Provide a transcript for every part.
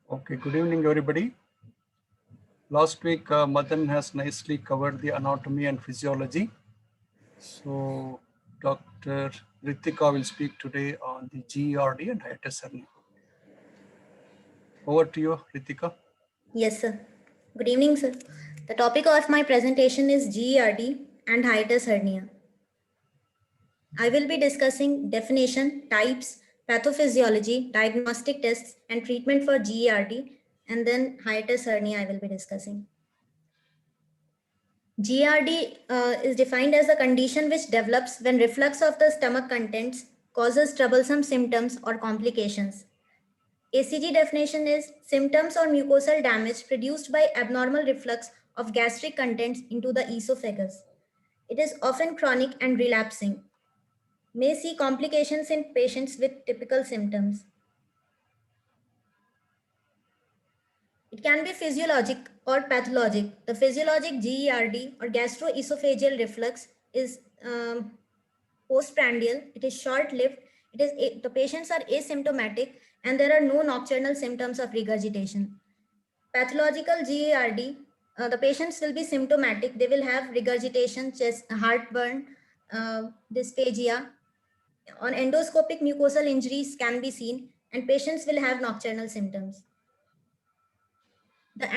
Okay, good evening, everybody. Last week, Madan has nicely covered the anatomy and physiology. So, Dr. Ritika will speak today on the GERD and hiatus hernia. Over to you, Ritika. Yes, sir. Good evening, sir. The topic of my presentation is GERD and hiatus hernia. I will be discussing definition, types, pathophysiology, diagnostic tests, and treatment for GERD, and then hiatus hernia I will be discussing. GERD is defined as a condition which develops when reflux of the stomach contents causes troublesome symptoms or complications. ACG definition is symptoms or mucosal damage produced by abnormal reflux of gastric contents into the esophagus. It is often chronic and relapsing. May see complications in patients with typical symptoms. It can be physiologic or pathologic. The physiologic GERD or gastroesophageal reflux is postprandial. It is short-lived. The patients are asymptomatic and there are no nocturnal symptoms of regurgitation. Pathological GERD, the patients will be symptomatic. They will have regurgitation, chest, heartburn, dysphagia. On endoscopic mucosal injuries can be seen and patients will have nocturnal symptoms. The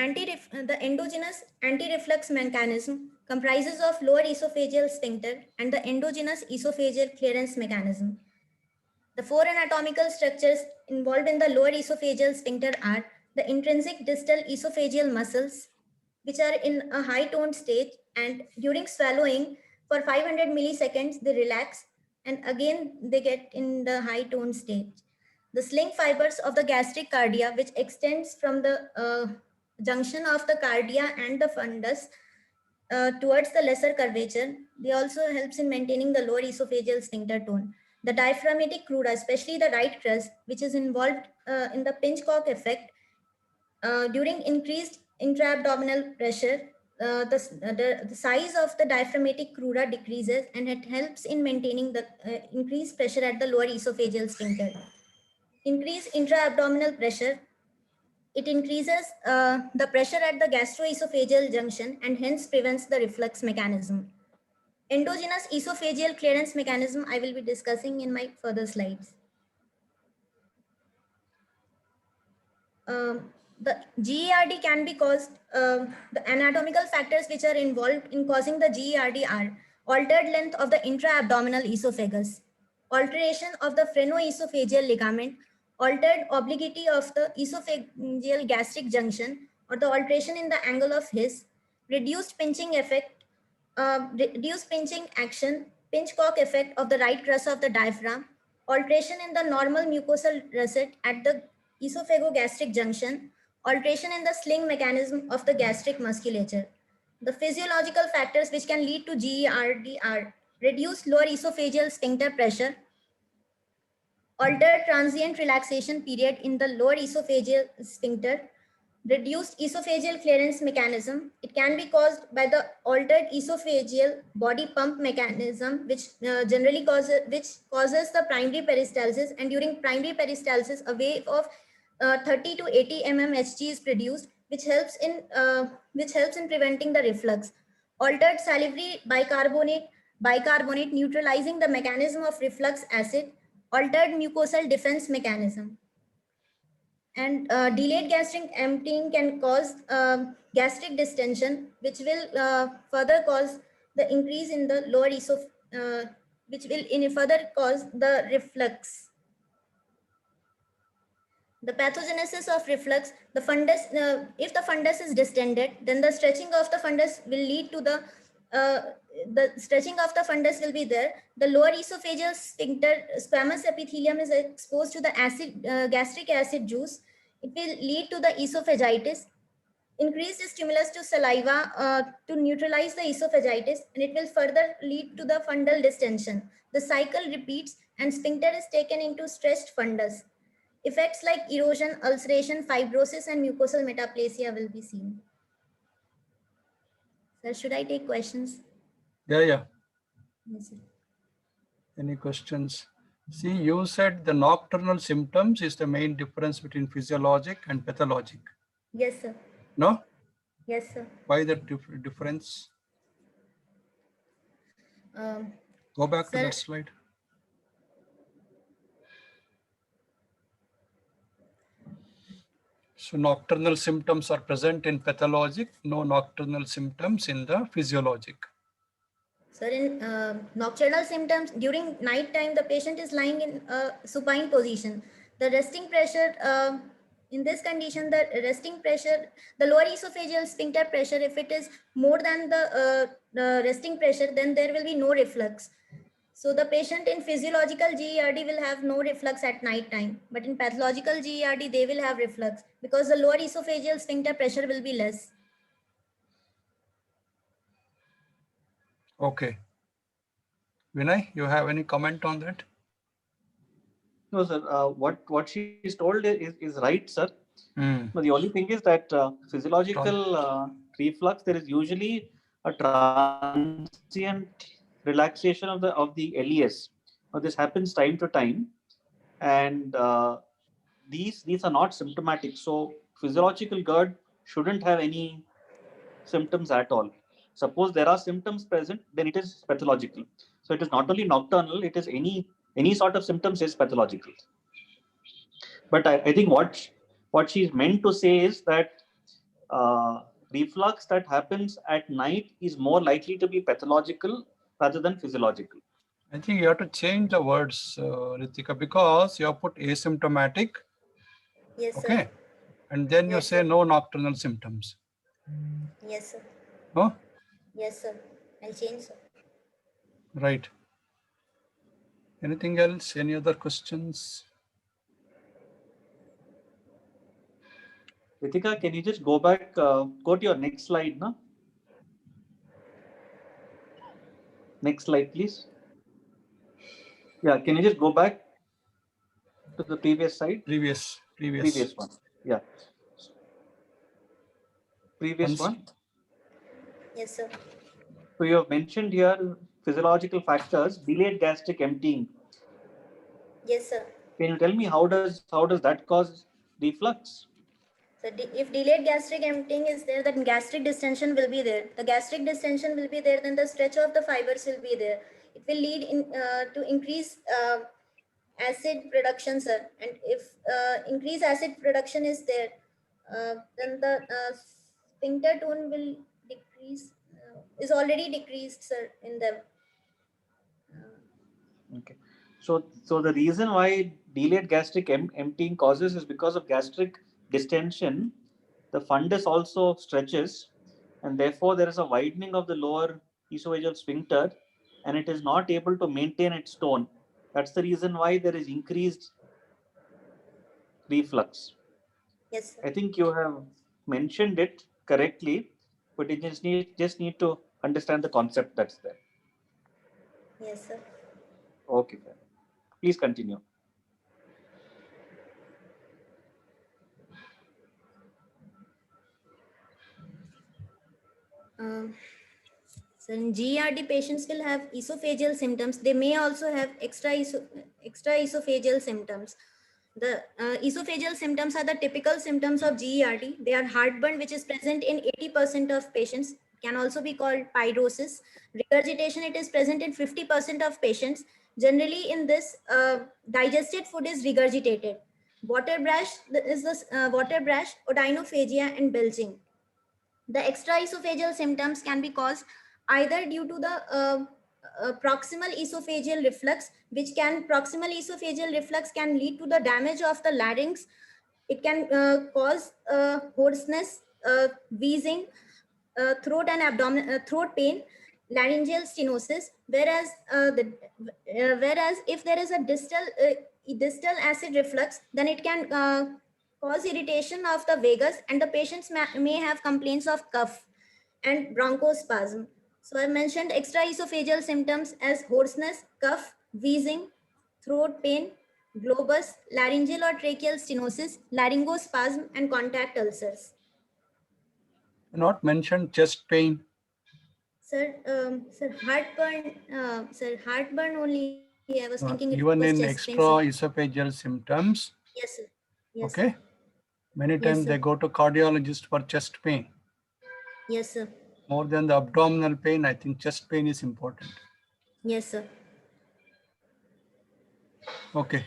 endogenous anti-reflux mechanism comprises of lower esophageal sphincter and the endogenous esophageal clearance mechanism. The four anatomical structures involved in the lower esophageal sphincter are the intrinsic distal esophageal muscles, which are in a high toned state, and during swallowing for 500 milliseconds, they relax and again they get in the high toned state. The sling fibers of the gastric cardia, which extends from the junction of the cardia and the fundus towards the lesser curvature. They also helps in maintaining the lower esophageal sphincter tone. The diaphragmatic crura, especially the right crust, which is involved in the pinch-cock effect during increased intra-abdominal pressure, the size of the diaphragmatic crura decreases and it helps in maintaining the increased pressure at the lower esophageal sphincter. Increased intra-abdominal pressure, it increases the pressure at the gastroesophageal junction and hence prevents the reflux mechanism. Endogenous esophageal clearance mechanism I will be discussing in my further slides. The GERD can be caused, the anatomical factors which are involved in causing the GERD are altered length of the intra-abdominal esophagus, alteration of the phrenoesophageal ligament, altered obliquity of the esophageal gastric junction, or the alteration in the angle of His, reduced pinching effect, reduced pinching action, pinch-cock effect of the right crust of the diaphragm, alteration in the normal mucosal russet at the esophagogastric junction, alteration in the sling mechanism of the gastric musculature. The physiological factors which can lead to GERD are reduced lower esophageal sphincter pressure, altered transient relaxation period in the lower esophageal sphincter, reduced esophageal clearance mechanism. It can be caused by the altered esophageal body pump mechanism, which causes the primary peristalsis. And during primary peristalsis, a wave of 30 to 80 mmHg is produced, which helps in preventing the reflux. Altered salivary bicarbonate neutralizing the mechanism of reflux acid, altered mucosal defense mechanism. And delayed gastric emptying can cause gastric distension, which will further cause the increase in the lower which will further cause the reflux. The pathogenesis of reflux, the fundus, if the fundus is distended, then the stretching of the fundus will lead to the stretching of the fundus will be there. The lower esophageal sphincter squamous epithelium is exposed to the acid, gastric acid juice. It will lead to the esophagitis. Increased stimulus to saliva to neutralize the esophagitis, and it will further lead to the fundal distension. The cycle repeats and sphincter is taken into stretched fundus. Effects like erosion, ulceration, fibrosis, and mucosal metaplasia will be seen. Sir, should I take questions? Yeah. Yes, sir. Any questions? See, you said the nocturnal symptoms is the main difference between physiologic and pathologic. Yes, sir. No? Yes, sir. Why the difference? Um, Go back to sir, that slide. So nocturnal symptoms are present in pathologic, no nocturnal symptoms in the physiologic. sir, in nocturnal symptoms, during night time, the patient is lying in a supine position. The resting pressure, in this condition, the resting pressure, the lower esophageal sphincter pressure, if it is more than the resting pressure, then there will be no reflux. So the patient in physiological GERD will have no reflux at night time, but in pathological GERD, they will have reflux because the lower esophageal sphincter pressure will be less. Okay. Vinay, you have any comment on that? No, sir. What she's told is right, sir. Hmm. But the only thing is that physiological reflux, there is usually a transient relaxation of the LES. Now, this happens time to time, and these are not symptomatic. So physiological GERD shouldn't have any symptoms at all. Suppose there are symptoms present, then it is pathological. So it is not only nocturnal; it is any sort of symptoms is pathological. But I think what she's meant to say is that reflux that happens at night is more likely to be pathological rather than physiological. I think you have to change the words, Ritika, because you have put asymptomatic, Yes, sir. okay? And then you Yes, say sir. no nocturnal symptoms. Yes, sir. No? Yes, sir. I'll change, sir. Right. Anything else? Any other questions? Ritika, can you just go back, go to your next slide, no? Next slide, please. Yeah, can you just go back to the previous slide? Previous. Previous one. Yeah. Previous Once. one. Yes, sir. So you have mentioned here physiological factors, delayed gastric emptying. Yes, sir. Can you tell me how does that cause reflux? So if delayed gastric emptying is there, then gastric distension will be there. The gastric distension will be there, then the stretch of the fibers will be there. It will lead to increase acid production, sir. And if increased acid production is there, then the sphincter tone will decrease. Is already decreased, sir, in them. Okay. So the reason why delayed gastric emptying causes is because of gastric distension. The fundus also stretches, and therefore there is a widening of the lower esophageal sphincter, and it is not able to maintain its tone. That's the reason why there is increased reflux. Yes, sir. I think you have mentioned it correctly, but you just need to understand the concept that's there. Yes, sir. Okay, fair. Please continue. Um, So in GERD, patients will have esophageal symptoms. They may also have extra esophageal symptoms. The esophageal symptoms are the typical symptoms of GERD. They are heartburn, which is present in 80% of patients. Can also be called pyrosis. Regurgitation, it is present in 50% of patients. Generally, in this, digested food is regurgitated. Water brush is the water brush, odynophagia, and belching. The extraesophageal symptoms can be caused either due to the proximal esophageal reflux, which can proximal esophageal reflux can lead to the damage of the larynx. It can cause hoarseness, wheezing, throat and abdomen, throat pain, laryngeal stenosis. Whereas if there is a distal acid reflux, then it can cause irritation of the vagus, and the patients may have complaints of cough and bronchospasm. So I mentioned extraesophageal symptoms as hoarseness, cough, wheezing, throat pain, globus, laryngeal or tracheal stenosis, laryngospasm, and contact ulcers. Not mentioned chest pain. Sir, heartburn only, I was thinking it Even was in chest pain, sir. extraesophageal symptoms, Yes, sir. Yes, okay, many Yes, times sir. they go to cardiologist for chest pain. Yes, sir. More than the abdominal pain, I think chest pain is important. Yes, sir. Okay.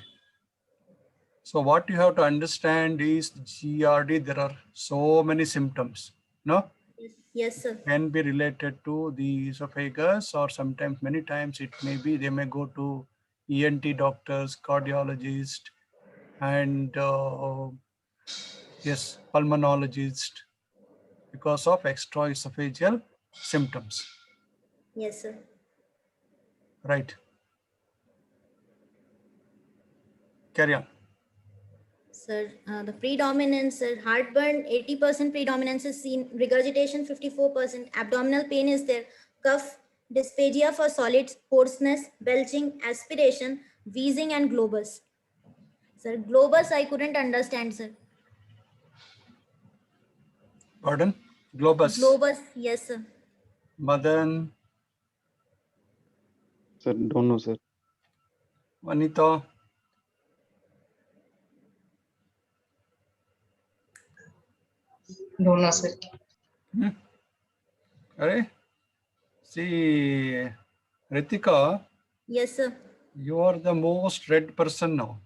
So what you have to understand is GRD, there are so many symptoms, no? Yes, sir. Can be related to the esophagus, or sometimes many times it may be, they may go to ENT doctors, cardiologist, and yes, pulmonologist, because of extraesophageal symptoms, Yes, sir. right? Carry on. Sir, the predominance, sir, heartburn, 80% predominance is seen, regurgitation, 54%, abdominal pain is there, cough, dysphagia for solids, hoarseness, belching, aspiration, wheezing, and globus. Sir, globus I couldn't understand, sir. Pardon? Globus. Globus, yes, sir. Madan, Sir, don't know, sir. Vanita, Don't know, sir. Are? See, Ritika, Yes, sir. you are the most read person now.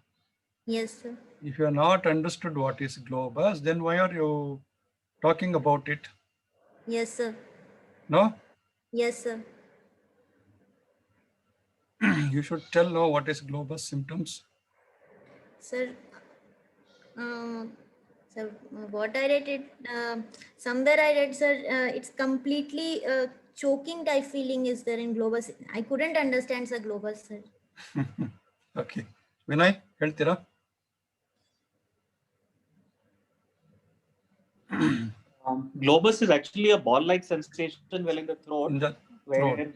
Yes, sir. If you are not understood what is globus, then why are you talking about it? Yes, sir. No? Yes, sir. You should tell now what is globus symptoms. Sir, sir, what I read it, somewhere I read, sir, it's completely choking type feeling is there in globus. I couldn't understand, sir, globus, sir. Okay. Vinay, ಹೇಳ್ತೀರಾ? Globus is actually a ball-like sensation well in the throat, In the where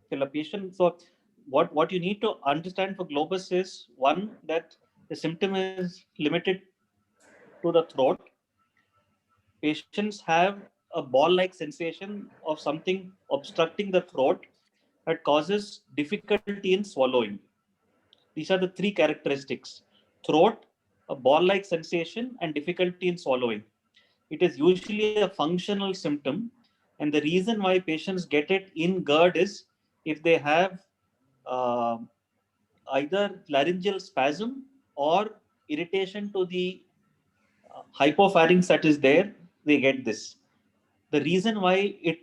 till a patient. So, what you need to understand for globus is one, that the symptom is limited to the throat. Patients have a ball-like sensation of something obstructing the throat that causes difficulty in swallowing. These are the three characteristics: throat, a ball-like sensation, and difficulty in swallowing. It is usually a functional symptom, and the reason why patients get it in GERD is if they have uh, either laryngeal spasm or irritation to the hypopharynx that is there, they get this. The reason why it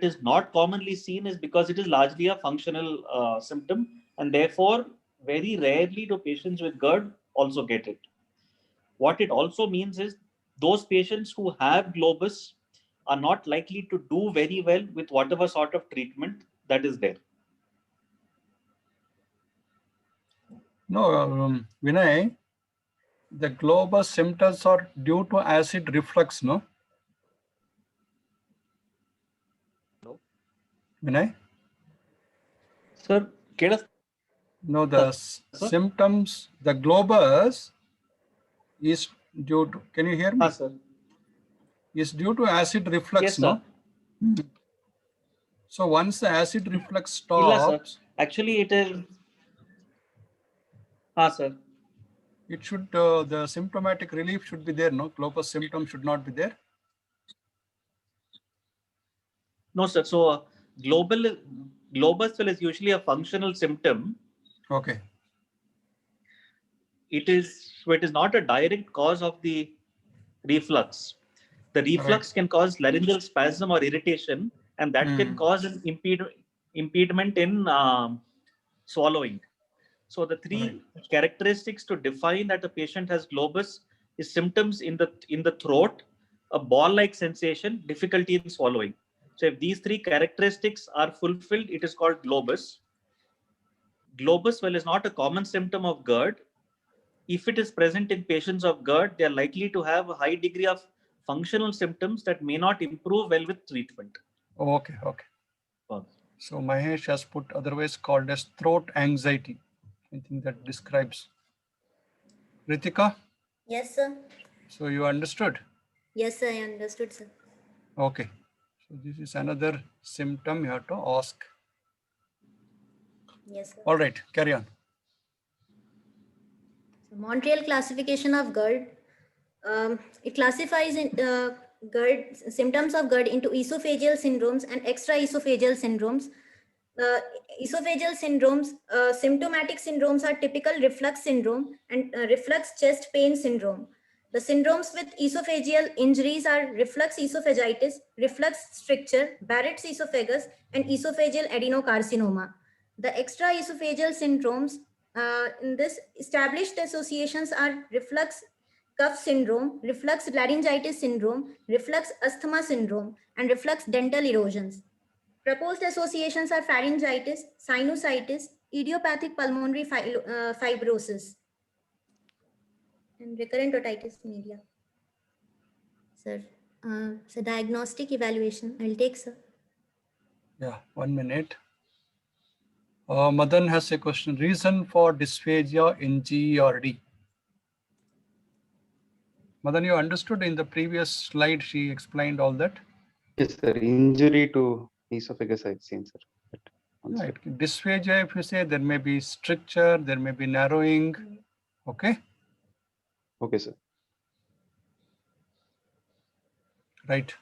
is not commonly seen is because it is largely a functional symptom, and therefore very rarely do patients with GERD also get it. What it also means is those patients who have globus are not likely to do very well with whatever sort of treatment that is there. No, Vinay, the globus symptoms are due to acid reflux, no? No. Vinay? Sir, No, the symptoms, the globus is due to, can you hear me? sir. Is due to acid reflux, Yes, no? sir. So once the acid reflux Illa, sir. stops, Actually, it is. Sir. it should, the symptomatic relief should be there, no? Globus symptom should not be there. No, sir. So globus is usually a functional symptom. Okay. It is not a direct cause of the reflux. The reflux can cause laryngeal spasm or irritation, and that can cause an impediment in swallowing. So the three characteristics to define that a patient has globus is symptoms in the throat, a ball-like sensation, difficulty in swallowing. So if these three characteristics are fulfilled, it is called globus. Globus, well, is not a common symptom of GERD. If it is present in patients of GERD, they are likely to have a high degree of functional symptoms that may not improve well with treatment. Okay, okay. So Mahesh has put otherwise called as throat anxiety. I think that describes. Ritika? Yes, sir. So you understood? Yes, sir, I understood, sir. Okay. So this is another symptom you have to ask. Yes, sir. All right, carry on. So Montreal classification of GERD. It classifies in GERD symptoms of GERD into esophageal syndromes and extraesophageal syndromes. Esophageal syndromes, symptomatic syndromes are typical reflux syndrome and reflux chest pain syndrome. The syndromes with esophageal injuries are reflux esophagitis, reflux stricture, Barrett's esophagus, and esophageal adenocarcinoma. The extraesophageal syndromes, in this established associations are reflux cuff syndrome, reflux laryngitis syndrome, reflux asthma syndrome, and reflux dental erosions. Proposed associations are pharyngitis, sinusitis, idiopathic pulmonary fibrosis, and recurrent otitis media. Sir, so diagnostic evaluation, I'll take, sir. Yeah, 1 minute. Madan has a question. Reason for dysphagia in GERD. Madan, you understood in the previous slide, she explained all that. Yes, sir. Injury to esophagus I've seen, sir. But one Right. second. Dysphagia, if you say, there may be stricture, there may be narrowing. Okay. Okay, sir. Right.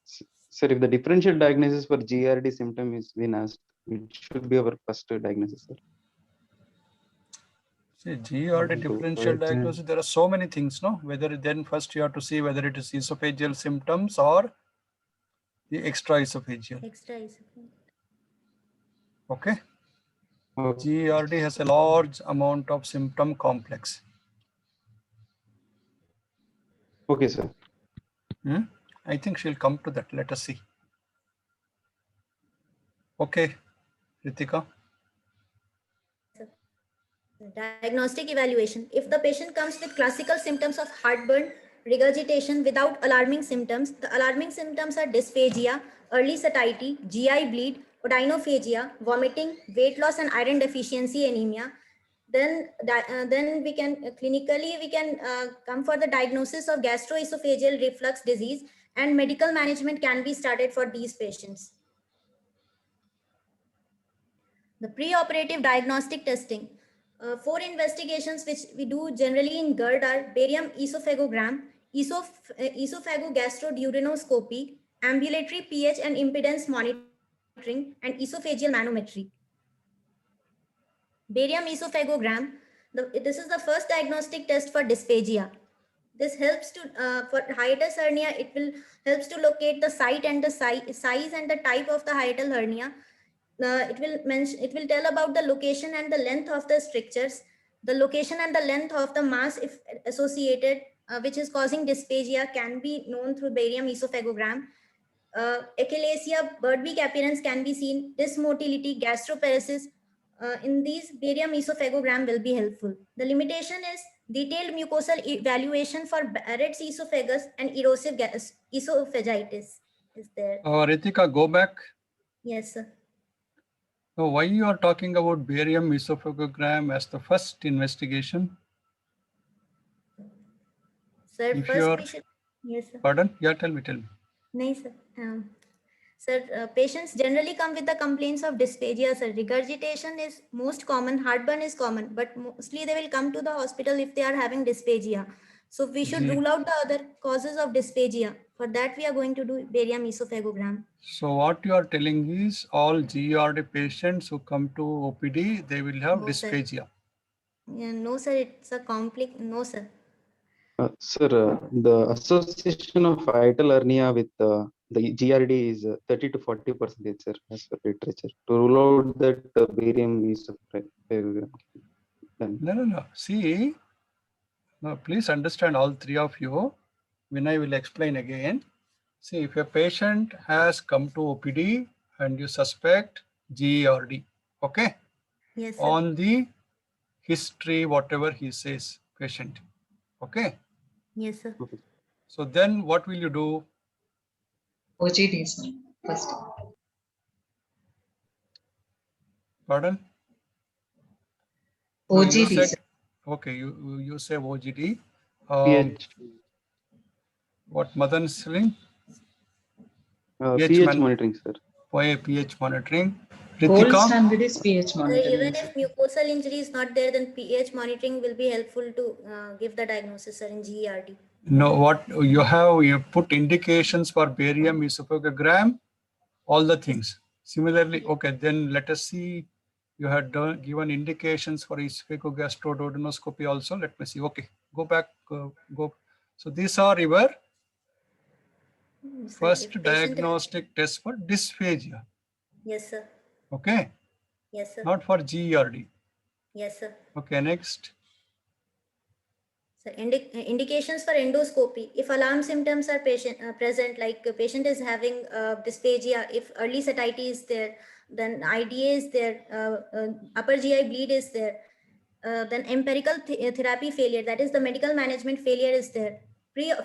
Sir, if the differential diagnosis for GERD symptom is been asked, it should be our first diagnosis, sir. See, GERD differential diagnosis, there are so many things, no? Whether then first you have to see whether it is esophageal symptoms or the extraesophageal. Extraesophageal. Okay. Okay, GERD has a large amount of symptom complex. okay, sir. I think she'll come to that. Let us see. Okay, Ritika. Diagnostic evaluation. If the patient comes with classical symptoms of heartburn, regurgitation without alarming symptoms, the alarming symptoms are dysphagia, early satiety, GI bleed, odynophagia, vomiting, weight loss and iron deficiency anemia, then we can clinically we can come for the diagnosis of gastroesophageal reflux disease, and medical management can be started for these patients. The preoperative diagnostic testing. 4 investigations which we do generally in GERD are barium esophagogram, esophagogastroduodenoscopy, ambulatory pH and impedance monitoring, and esophageal manometry. Barium esophagogram, this is the first diagnostic test for dysphagia. This helps to, for hiatus hernia, it will helps to locate the site and the size and the type of the hiatal hernia. It will tell about the location and the length of the strictures, the location and the length of the mass if associated, which is causing dysphagia, can be known through barium esophagogram. Achalasia, bird beak appearance can be seen, dysmotility, gastroparesis. In these, barium esophagogram will be helpful. The limitation is detailed mucosal evaluation for Barrett's esophagus and erosive esophagitis is there. Ritika, go back. Yes, sir. So why you are talking about barium esophagogram as the first investigation? Sir, If first you are, patient. Yes, sir. pardon? Yeah, tell me. No, sir. Sir, patients generally come with the complaints of dysphagia, sir. Regurgitation is most common, heartburn is common, but mostly they will come to the hospital if they are having dysphagia. So we should rule out the other causes of dysphagia. For that, we are going to do barium esophagogram. So what you are telling is all GERD patients who come to OPD, they will have dysphagia. Yeah, no, sir. It's a complex. No, sir. Sir, the association of hiatal hernia with the GERD is 30 to 40%, sir, as per literature. To rule out that barium esophagogram. No. See, no, please understand, all three of you. Vinay will explain again. See, if a patient has come to OPD and you suspect GERD, okay? Yes, sir. On the history, whatever he says, patient, okay? Yes, sir. So then what will you do? OGD, sir, first. Pardon? No, you OGD, said, sir. okay, you say OGD. pH. What Madan is saying? pH monitoring, sir. pH monitoring. Gold Ritika? standard is pH monitoring. Even if mucosal injury is not there, then pH monitoring will be helpful to give the diagnosis, sir, in GERD. No, what you put indications for barium esophagogram, all the things. Similarly, okay, then let us see. You had given indications for esophagogastroduodenoscopy also. Let me see. Okay, go back. Go. So these are your Sir, first if patient- diagnostic test for dysphagia. Yes, sir. Okay, Yes, sir. not for GERD. Yes, sir. Okay, next. So indications for endoscopy. If alarm symptoms are present, like a patient is having dysphagia, if early satiety is there, then IDA is there, upper GI bleed is there, then empirical therapy failure, that is the medical management failure is there.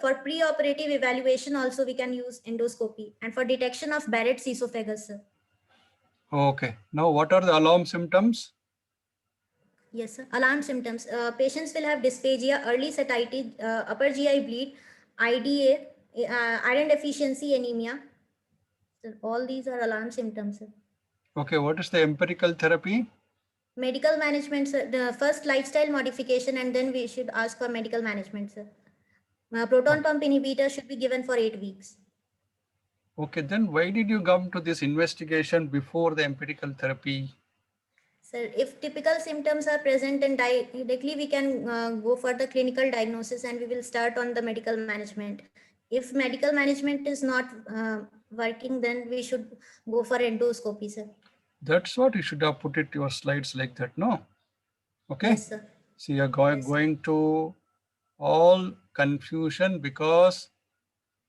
For pre-operative evaluation also we can use endoscopy, and for detection of Barrett's esophagus, sir. Okay, now what are the alarm symptoms? Yes, sir. Alarm symptoms. Patients will have dysphagia, early satiety, upper GI bleed, IDA, iron deficiency, anemia. So all these are alarm symptoms, sir. Okay, what is the empirical therapy? Medical management, sir. The first lifestyle modification, and then we should ask for medical management, sir. Proton pump inhibitor should be given for 8 weeks. Okay, then why did you come to this investigation before the empirical therapy? Sir, if typical symptoms are present, then directly we can go for the clinical diagnosis, and we will start on the medical management. If medical management is not working, then we should go for endoscopy, sir. That's what you should have put it your slides like that, no? Okay. Yes, sir. So you're going to all confusion because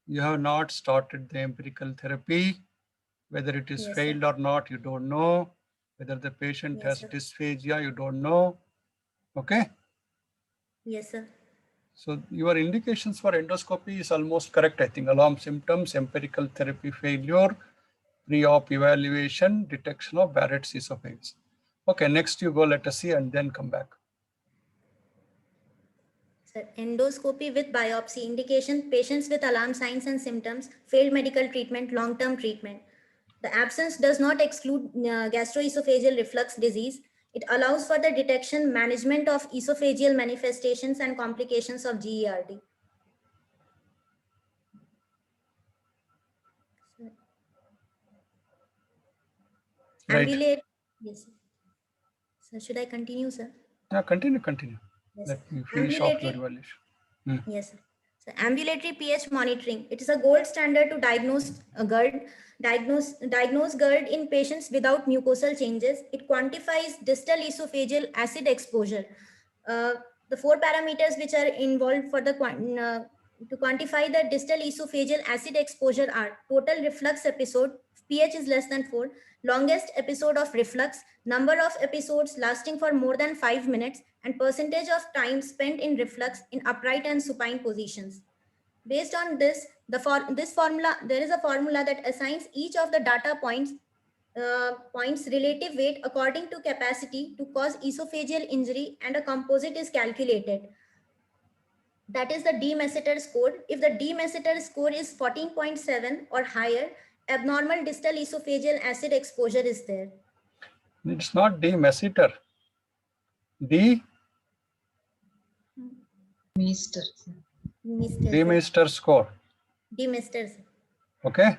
you have not started the empirical therapy. Whether it is Yes, failed sir. or not, you don't know. Whether the patient Yes, has sir. dysphagia, you don't know. Okay. Yes, sir. So your indications for endoscopy is almost correct, I think. Alarm symptoms, empirical therapy failure, pre-op evaluation, detection of Barrett's esophagus. Okay, next you go, let us see, and then come back. Sir, endoscopy with biopsy indication, patients with alarm signs and symptoms, failed medical treatment, long-term treatment. The absence does not exclude gastroesophageal reflux disease. It allows for the detection, management of esophageal manifestations and complications of GERD. Right. Ambulate. Yes, sir. So should I continue, sir? Yeah, continue. Yes, Let sir. me finish off your Ambulatory. evaluation. Yes, sir. So ambulatory pH monitoring. It is a gold standard to diagnose a GERD. Diagnose GERD in patients without mucosal changes. It quantifies distal esophageal acid exposure. The 4 parameters which are involved for the to quantify the distal esophageal acid exposure are total reflux episode, pH is less than 4, longest episode of reflux, number of episodes lasting for more than 5 minutes, and percentage of time spent in reflux in upright and supine positions. Based on this, there is a formula that assigns each of the data points relative weight according to capacity to cause esophageal injury, and a composite is calculated. That is the De-Messeter score. If the De-Messeter score is 14.7 or higher, abnormal distal esophageal acid exposure is there. It's not De-Messeter. De-Messeter Meester. score. De-Messeter. Okay.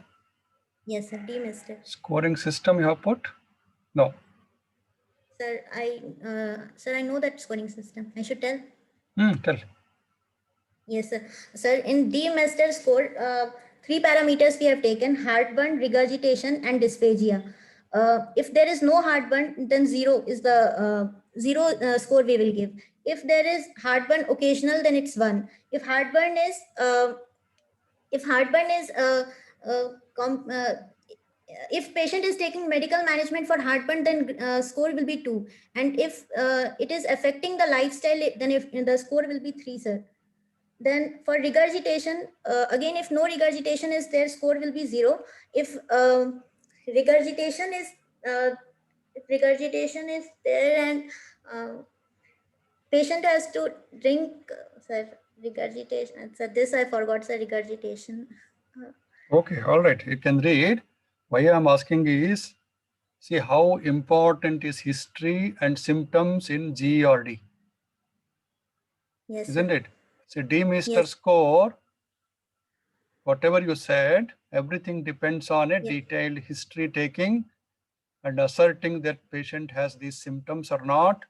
Yes, sir. De-Messeter. Scoring system you have put? No. Sir, I know that scoring system. I should tell. Tell. Yes, sir. Sir, in De-Messeter score, 3 parameters we have taken: heartburn, regurgitation, and dysphagia. If there is no heartburn, then 0 is the score we will give. If there is heartburn occasional, then it's 1. If heartburn is if patient is taking medical management for heartburn, then score will be 2. And if it is affecting the lifestyle, then if the score will be 3, sir. Then for regurgitation, again, if no regurgitation is there, score will be 0. If regurgitation is there, and patient has to drink, sir, regurgitation. So this I forgot, sir, regurgitation. Okay, all right. You can read. Why I'm asking is See how important is history and symptoms in GERD, Yes, isn't sir. it? See, D-Mister Yes. score, whatever you said, everything depends on a Yes. detailed history taking and asserting that patient has these symptoms or not,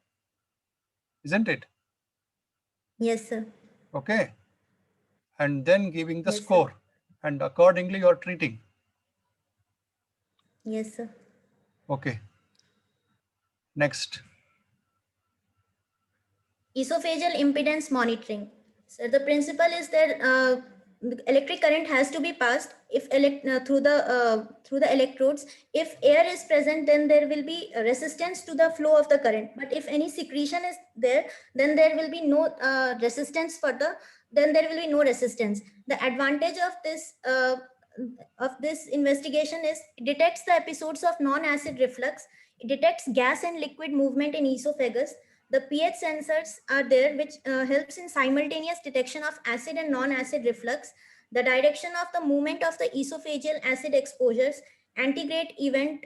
isn't it? Yes, sir. Okay. And then giving the Yes, sir. score, and accordingly you are treating. Yes, sir. Okay. Next. Esophageal impedance monitoring. So the principle is that the electric current has to be passed if through the electrodes. If air is present, then there will be a resistance to the flow of the current. But if any secretion is there, then there will be no resistance for the. Then there will be no resistance. The advantage of this investigation is it detects the episodes of non-acid reflux. It detects gas and liquid movement in esophagus. The pH sensors are there, which helps in simultaneous detection of acid and non-acid reflux, the direction of the movement of the esophageal acid exposures, antigrade event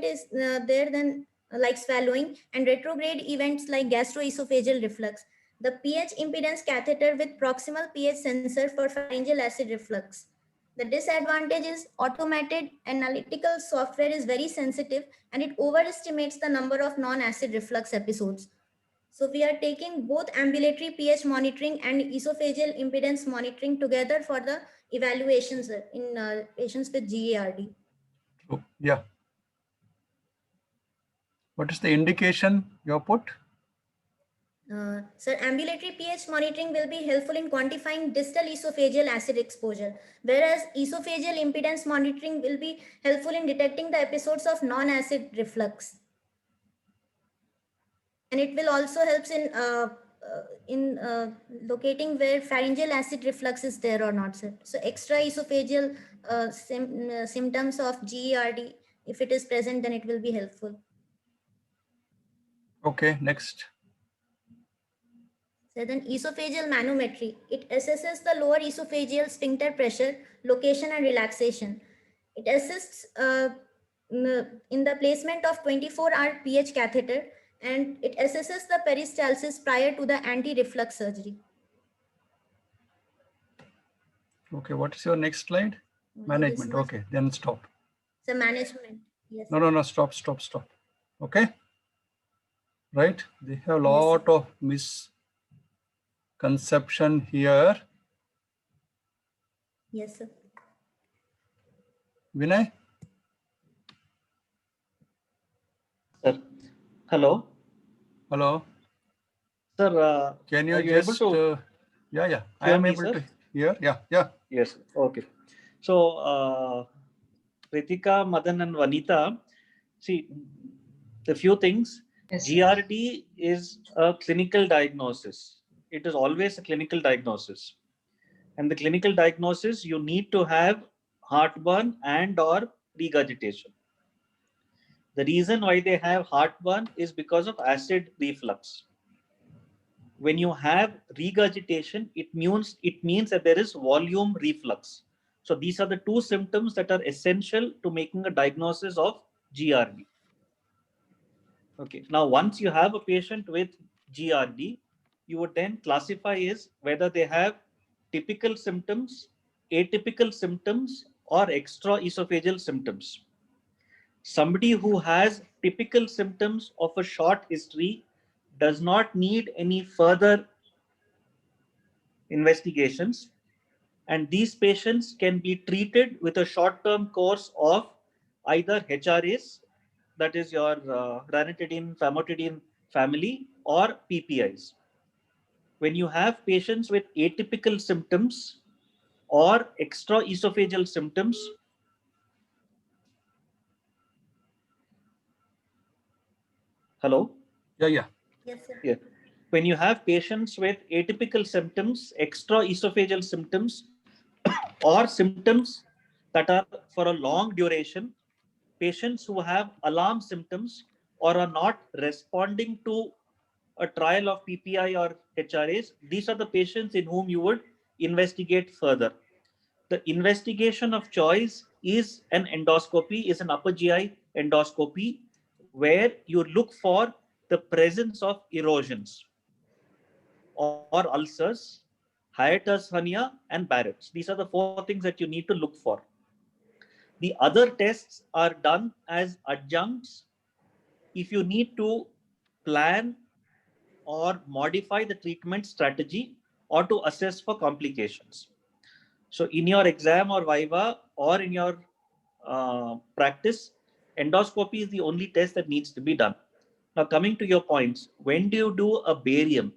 is there then like swallowing, and retrograde events like gastroesophageal reflux. The pH impedance catheter with proximal pH sensor for pharyngeal acid reflux. The disadvantage is automated analytical software is very sensitive and it overestimates the number of non-acid reflux episodes. So we are taking both ambulatory pH monitoring and esophageal impedance monitoring together for the evaluations in patients with GERD. True. Yeah. What is the indication you have put? Sir, ambulatory pH monitoring will be helpful in quantifying distal esophageal acid exposure, whereas esophageal impedance monitoring will be helpful in detecting the episodes of non-acid reflux. And it will also helps in locating where pharyngeal acid reflux is there or not, sir. So extra esophageal symptoms of GERD, if it is present, then it will be helpful. Okay, next. So then esophageal manometry, it assesses the lower esophageal sphincter pressure, location and relaxation. It assists in the placement of 24-hour pH catheter, and it assesses the peristalsis prior to the anti-reflux surgery. Okay, what is your next slide? Management. Okay, then stop. So management. Yes. No, stop. Okay. Right? They have a lot of misconception here. Yes, sir. Vinay? Sir. Hello. Hello. Sir, Can you are you just, able to yeah, I hear am me, able sir? to hear. Yeah. Yes. Okay. So, Ritika, Madan, and Vanita, see, the few things. Yes, sir. GRD is a clinical diagnosis. It is always a clinical diagnosis. And the clinical diagnosis, you need to have heartburn and or regurgitation. The reason why they have heartburn is because of acid reflux. When you have regurgitation, it means that there is volume reflux. So these are the two symptoms that are essential to making a diagnosis of GRD. Okay. Now, once you have a patient with GRD, you would then classify is whether they have typical symptoms, atypical symptoms, or extra esophageal symptoms. Somebody who has typical symptoms of a short history does not need any further investigations, and these patients can be treated with a short-term course of either HRAs, that is your ranitidine, famotidine family, or PPIs. When you have patients with atypical symptoms or extra esophageal symptoms, hello? Yeah. Yes, sir. Yeah. When you have patients with atypical symptoms, extra esophageal symptoms, or symptoms that are for a long duration, patients who have alarm symptoms or are not responding to a trial of PPI or HRAs, these are the patients in whom you would investigate further. The investigation of choice is an endoscopy, is an upper GI endoscopy where you look for the presence of erosions or ulcers, hiatus hernia, and Barrett's. These are the 4 things that you need to look for. The other tests are done as adjuncts if you need to plan or modify the treatment strategy or to assess for complications. So in your exam or viva or in your practice, endoscopy is the only test that needs to be done. Now coming to your points, when do you do a barium?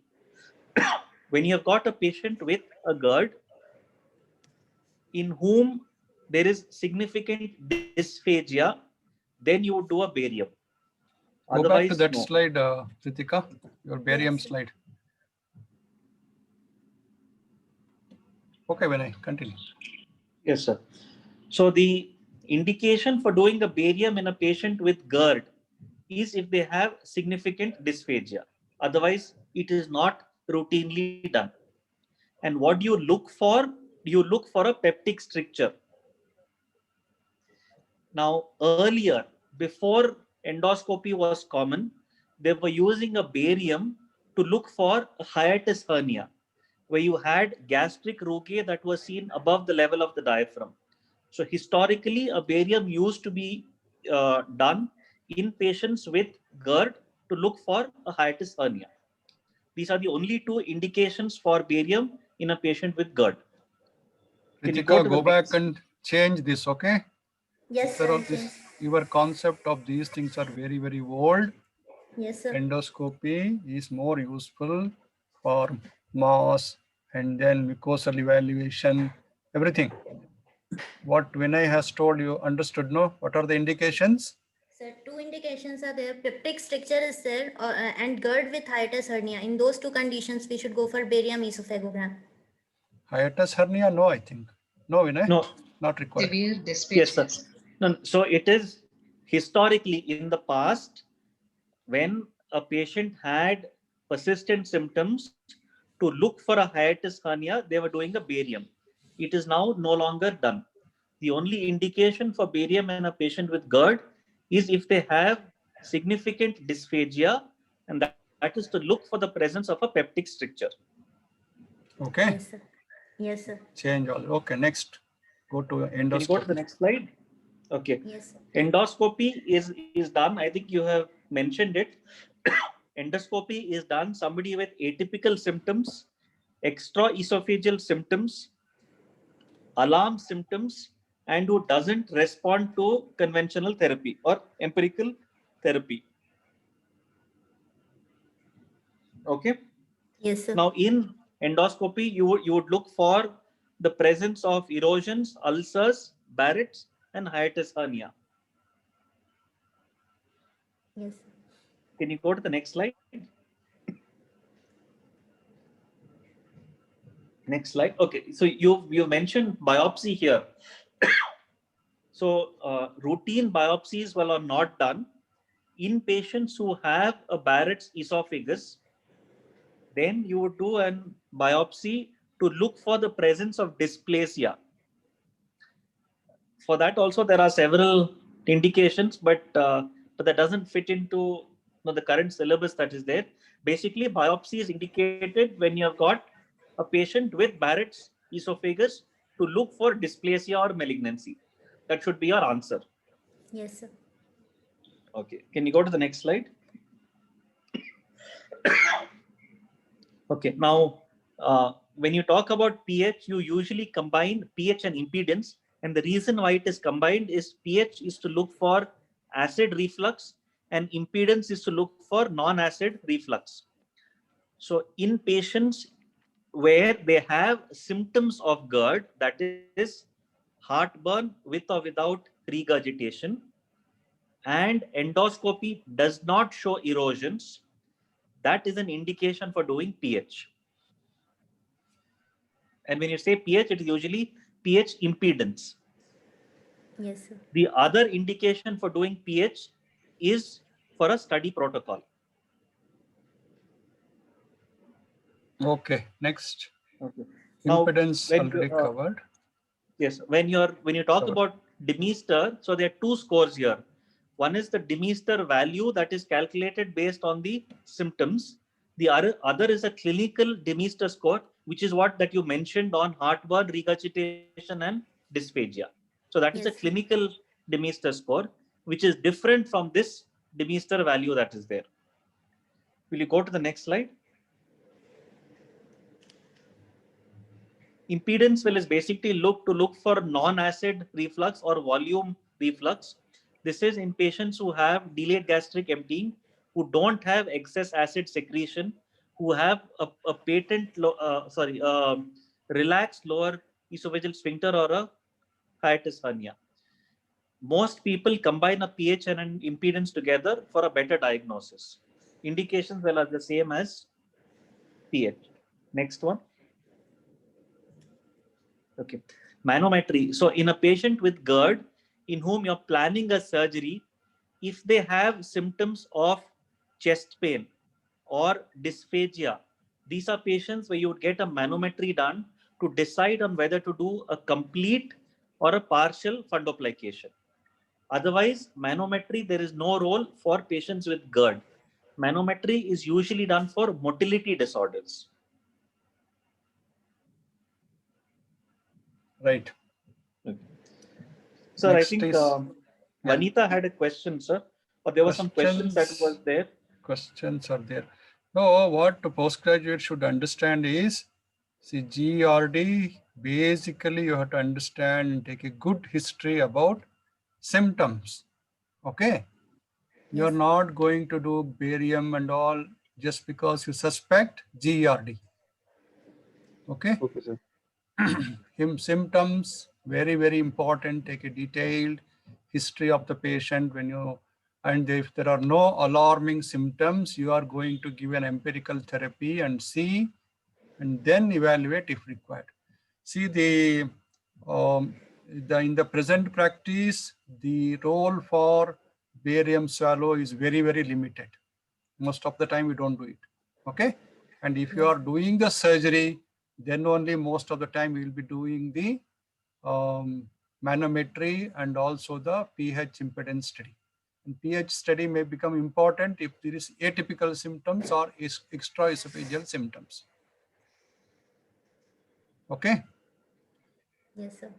When you've got a patient with a GERD in whom there is significant dysphagia, then you would do a barium. Go back to Otherwise, that no. slide, Ritika, your barium Yes. slide. Okay, Vinay, continue. Yes, sir. So the indication for doing a barium in a patient with GERD is if they have significant dysphagia. Otherwise, it is not routinely done. And what do you look for? You look for a peptic stricture. Now, earlier, before endoscopy was common, they were using a barium to look for a hiatus hernia, where you had gastric rugae that was seen above the level of the diaphragm. So historically, a barium used to be done in patients with GERD to look for a hiatus hernia. These are the only 2 indications for barium in a patient with GERD. Can you go Ritika, to go the back next? and change this, okay? Yes, Instead sir. of this, your concept of these things are very, very old. Yes, sir. Endoscopy is more useful for mass and then mucosal evaluation, everything. What Vinay has told you, understood, no? What are the indications? Sir, 2 indications are there. Peptic stricture is there and GERD with hiatus hernia. In those 2 conditions, we should go for barium esophagogram. Hiatus hernia? No, I think. No, Vinay? No. Not required. Severe Yes, sir. dysphagia. No, so it is historically in the past when a patient had persistent symptoms to look for a hiatus hernia, they were doing a barium. It is now no longer done. The only indication for barium in a patient with GERD is if they have significant dysphagia, and that is to look for the presence of a peptic stricture. Okay. Yes, sir. Yes, sir. Change all. Okay, next. Go to Can you go to the endoscopy. next slide? Okay. Yes, sir. Endoscopy is done. I think you have mentioned it. Endoscopy is done somebody with atypical symptoms, extraesophageal symptoms, alarm symptoms, and who doesn't respond to conventional therapy or empirical therapy. Okay. Yes, sir. Now in endoscopy, you would look for the presence of erosions, ulcers, Barrett's, and hiatus hernia. Yes, sir. Can you go to the next slide? Next slide. Okay, so you mentioned biopsy here. So routine biopsies are not done in patients who have a Barrett's esophagus. Then you would do a biopsy to look for the presence of dysplasia. For that also there are several indications, but that doesn't fit into the current syllabus that is there. Basically, biopsy is indicated when you have got a patient with Barrett's esophagus to look for dysplasia or malignancy. That should be your answer. Yes, sir. Okay, can you go to the next slide? Okay, now when you talk about pH, you usually combine pH and impedance. And the reason why it is combined is pH is to look for acid reflux and impedance is to look for non-acid reflux. So in patients where they have symptoms of GERD, that is heartburn with or without regurgitation, and endoscopy does not show erosions, that is an indication for doing pH. And when you say pH, it is usually pH impedance. Yes, sir. The other indication for doing pH is for a study protocol. Okay, next. Okay. Impedance Now, already covered. Yes, when you talk about Demister, so there are 2 scores here. One is the Demister value that is calculated based on the symptoms. The other is a clinical Demister score, which is what that you mentioned on heartburn, regurgitation, and dysphagia. So that is a Yes. clinical Demister score, which is different from this Demister value that is there. Will you go to the next slide? Impedance will is basically look for non-acid reflux or volume reflux. This is in patients who have delayed gastric emptying, who don't have excess acid secretion, who have a patent, relaxed lower esophageal sphincter or a hiatus hernia. Most people combine a pH and an impedance together for a better diagnosis. Indications are the same as pH. Next one. Okay. Manometry. So in a patient with GERD, in whom you're planning a surgery, if they have symptoms of chest pain or dysphagia, these are patients where you would get a manometry done to decide on whether to do a complete or a partial fundoplication. Otherwise, manometry, there is no role for patients with GERD. Manometry is usually done for motility disorders. Right. Okay. Sir, Next I think is Vanita had a question, sir, or there were some questions that was there. Questions are there. No, what postgraduate should understand is, see, GERD, basically you have to understand and take a good history about symptoms. Okay. You're Yes. not going to do barium and all just because you suspect GERD. Okay. Okay, sir. Symptoms, very, very important. Take a detailed history of the patient when you, and if there are no alarming symptoms, you are going to give an empirical therapy and see, and then evaluate if required. See, in the present practice, the role for barium swallow is very, very limited. Most of the time we don't do it. Okay. And if you Yes. are doing the surgery, then only most of the time we will be doing the manometry and also the pH impedance study. And pH study may become important if there is atypical symptoms or extraesophageal symptoms. Okay. Yes, sir.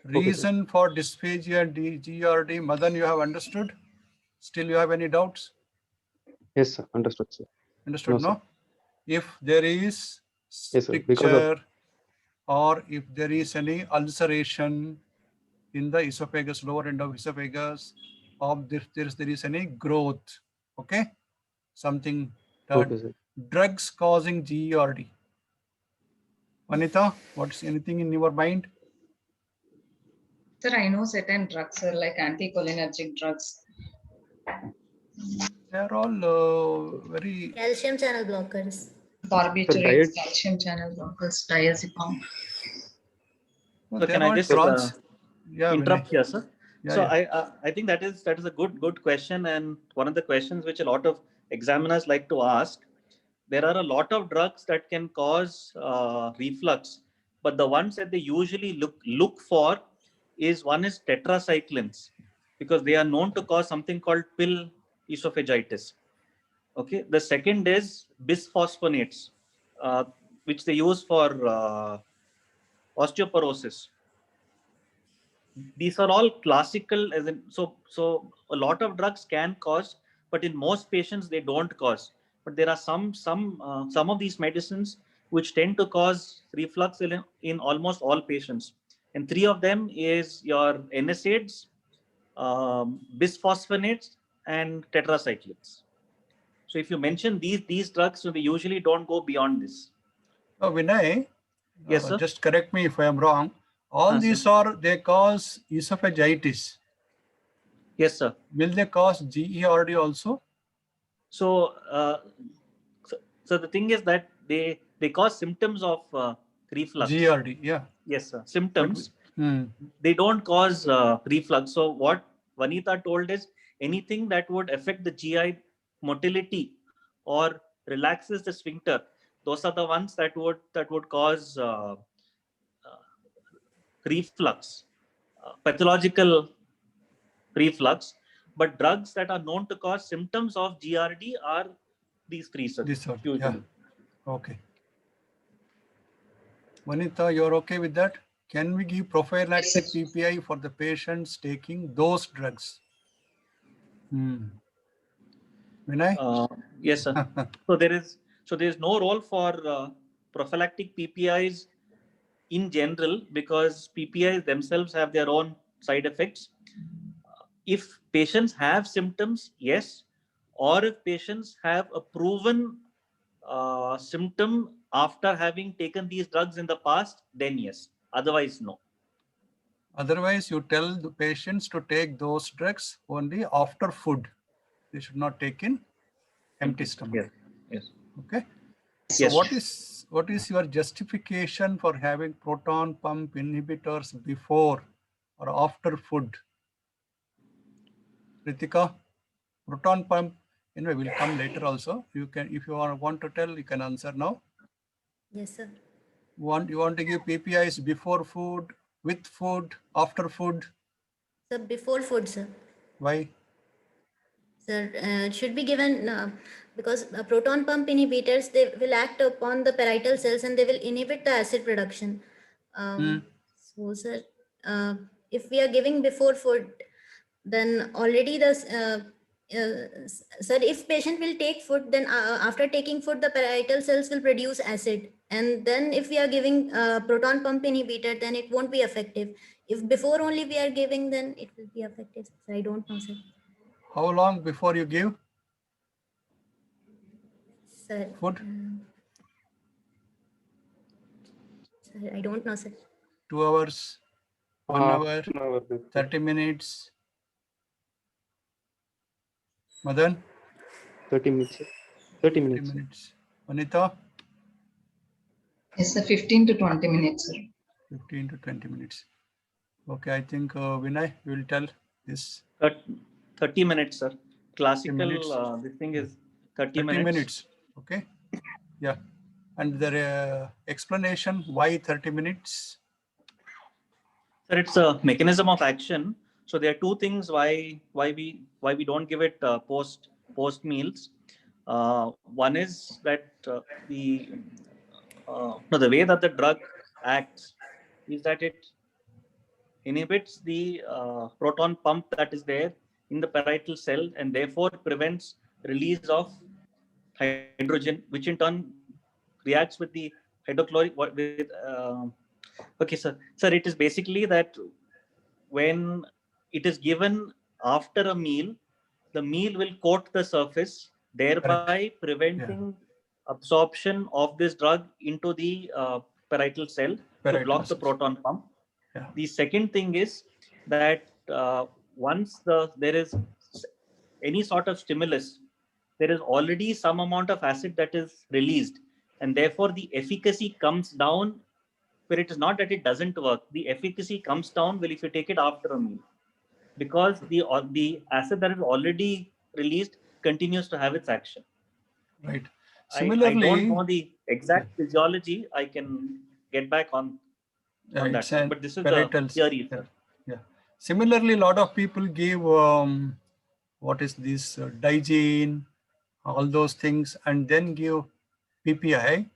Reason for dysphagia and GERD, Madan, you have understood? Still you have any doubts? Yes, sir. Understood, sir. Understood, No, sir. no? If there is Yes, sir. Because of stricture or if there is any ulceration in the esophagus, lower end of esophagus, or if there is any growth, okay? Something that okay, sir. drugs causing GERD. Vanita, what's anything in your mind? Sir, I know certain drugs are like anticholinergic drugs. They're all very Calcium channel blockers. Barbiturates, diet- calcium channel blockers, diazepam. well, So they're can I all just yeah, interrupt Vinay. here, sir? Yeah, So yeah. I think that is a good question, and one of the questions which a lot of examiners like to ask. There are a lot of drugs that can cause reflux, but the ones that they usually look for is one is tetracyclines, because they are known to cause something called pill esophagitis. Okay. The second is bisphosphonates, uh, which they use for osteoporosis. These are all classical, as in, so a lot of drugs can cause, but in most patients they don't cause. But there are some of these medicines which tend to cause reflux in almost all patients, and three of them is your NSAIDs, bisphosphonates, and tetracyclines. So if you mention these drugs, so they usually don't go beyond this. Oh, Vinay, Yes, sir. just correct me if I am wrong. All Sir. these they cause esophagitis. Yes, sir. Will they cause GERD also? So, so the thing is that they cause symptoms of reflux. GERD, yeah. Yes, sir. Symptoms. Hmm. They don't cause reflux. So what Vanita told is anything that would affect the GI motility or relaxes the sphincter. Those are the ones that would cause reflux, pathological reflux. But drugs that are known to cause symptoms of GRD are these three, sir, This one, yeah. usually. Okay. Vanita, you're okay with that? Can we give prophylactic Yes, PPI for the patients taking those drugs? Vinay? Yes, sir. So there is no role for prophylactic PPIs in general, because PPIs themselves have their own side effects. If patients have symptoms, yes, or if patients have a proven symptom after having taken these drugs in the past, then yes. Otherwise, no. Otherwise, you tell the patients to take those drugs only after food. They should not take in empty stomach. Yes. Yes. Okay. So Yes. what is your justification for having proton pump inhibitors before or after food? Ritika, proton pump, anyway, will come later also. You can, if you want to tell, you can answer now. Yes, sir. You want to give PPIs before food, with food, after food? Sir, before food, sir. Why? Sir, it should be given because proton pump inhibitors, they will act upon the parietal cells and they will inhibit the acid production. So, sir, if we are giving before food, then already sir, if patient will take food, then after taking food, the parietal cells will produce acid. And then if we are giving proton pump inhibitor, then it won't be effective. If before only we are giving, then it will be effective. So I don't know, sir. How long before you give Sir, food? sir, I don't know, sir. 2 hours, 1 Half hour, an hour before. 30 minutes? Madan? 30 minutes. Sir. 30 30 minutes. minutes. Anita? yes, sir. 15 to 20 minutes, sir. 15 to 20 minutes. Okay, I think Vinay will tell this. 30 minutes, sir. Classical, minutes. This thing is 30 30 minutes. Okay. Yeah. And the explanation why 30 minutes? Sir, it's a mechanism of action. So there are two things why we don't give it post meals. One is that the way that the drug acts is that it inhibits the proton pump that is there in the parietal cell, and therefore prevents release of hydrogen, which in turn reacts with the hydrochloric with okay, sir. Sir, it is basically that when it is given after a meal, the meal will coat the surface, thereby preventing absorption of this drug into the parietal cell to block the proton pump. Yeah. The second thing is that once there is any sort of stimulus, there is already some amount of acid that is released, and therefore the efficacy comes down. Where it is not that it doesn't work, the efficacy comes down if you take it after a meal, because the acid that is already released continues to have its action. Right. I Similarly, don't know the exact physiology. I can get back on that, sir. But this is the theory, sir. Yeah. Similarly, a lot of people give what is this Digene, all those things, and then give PPI.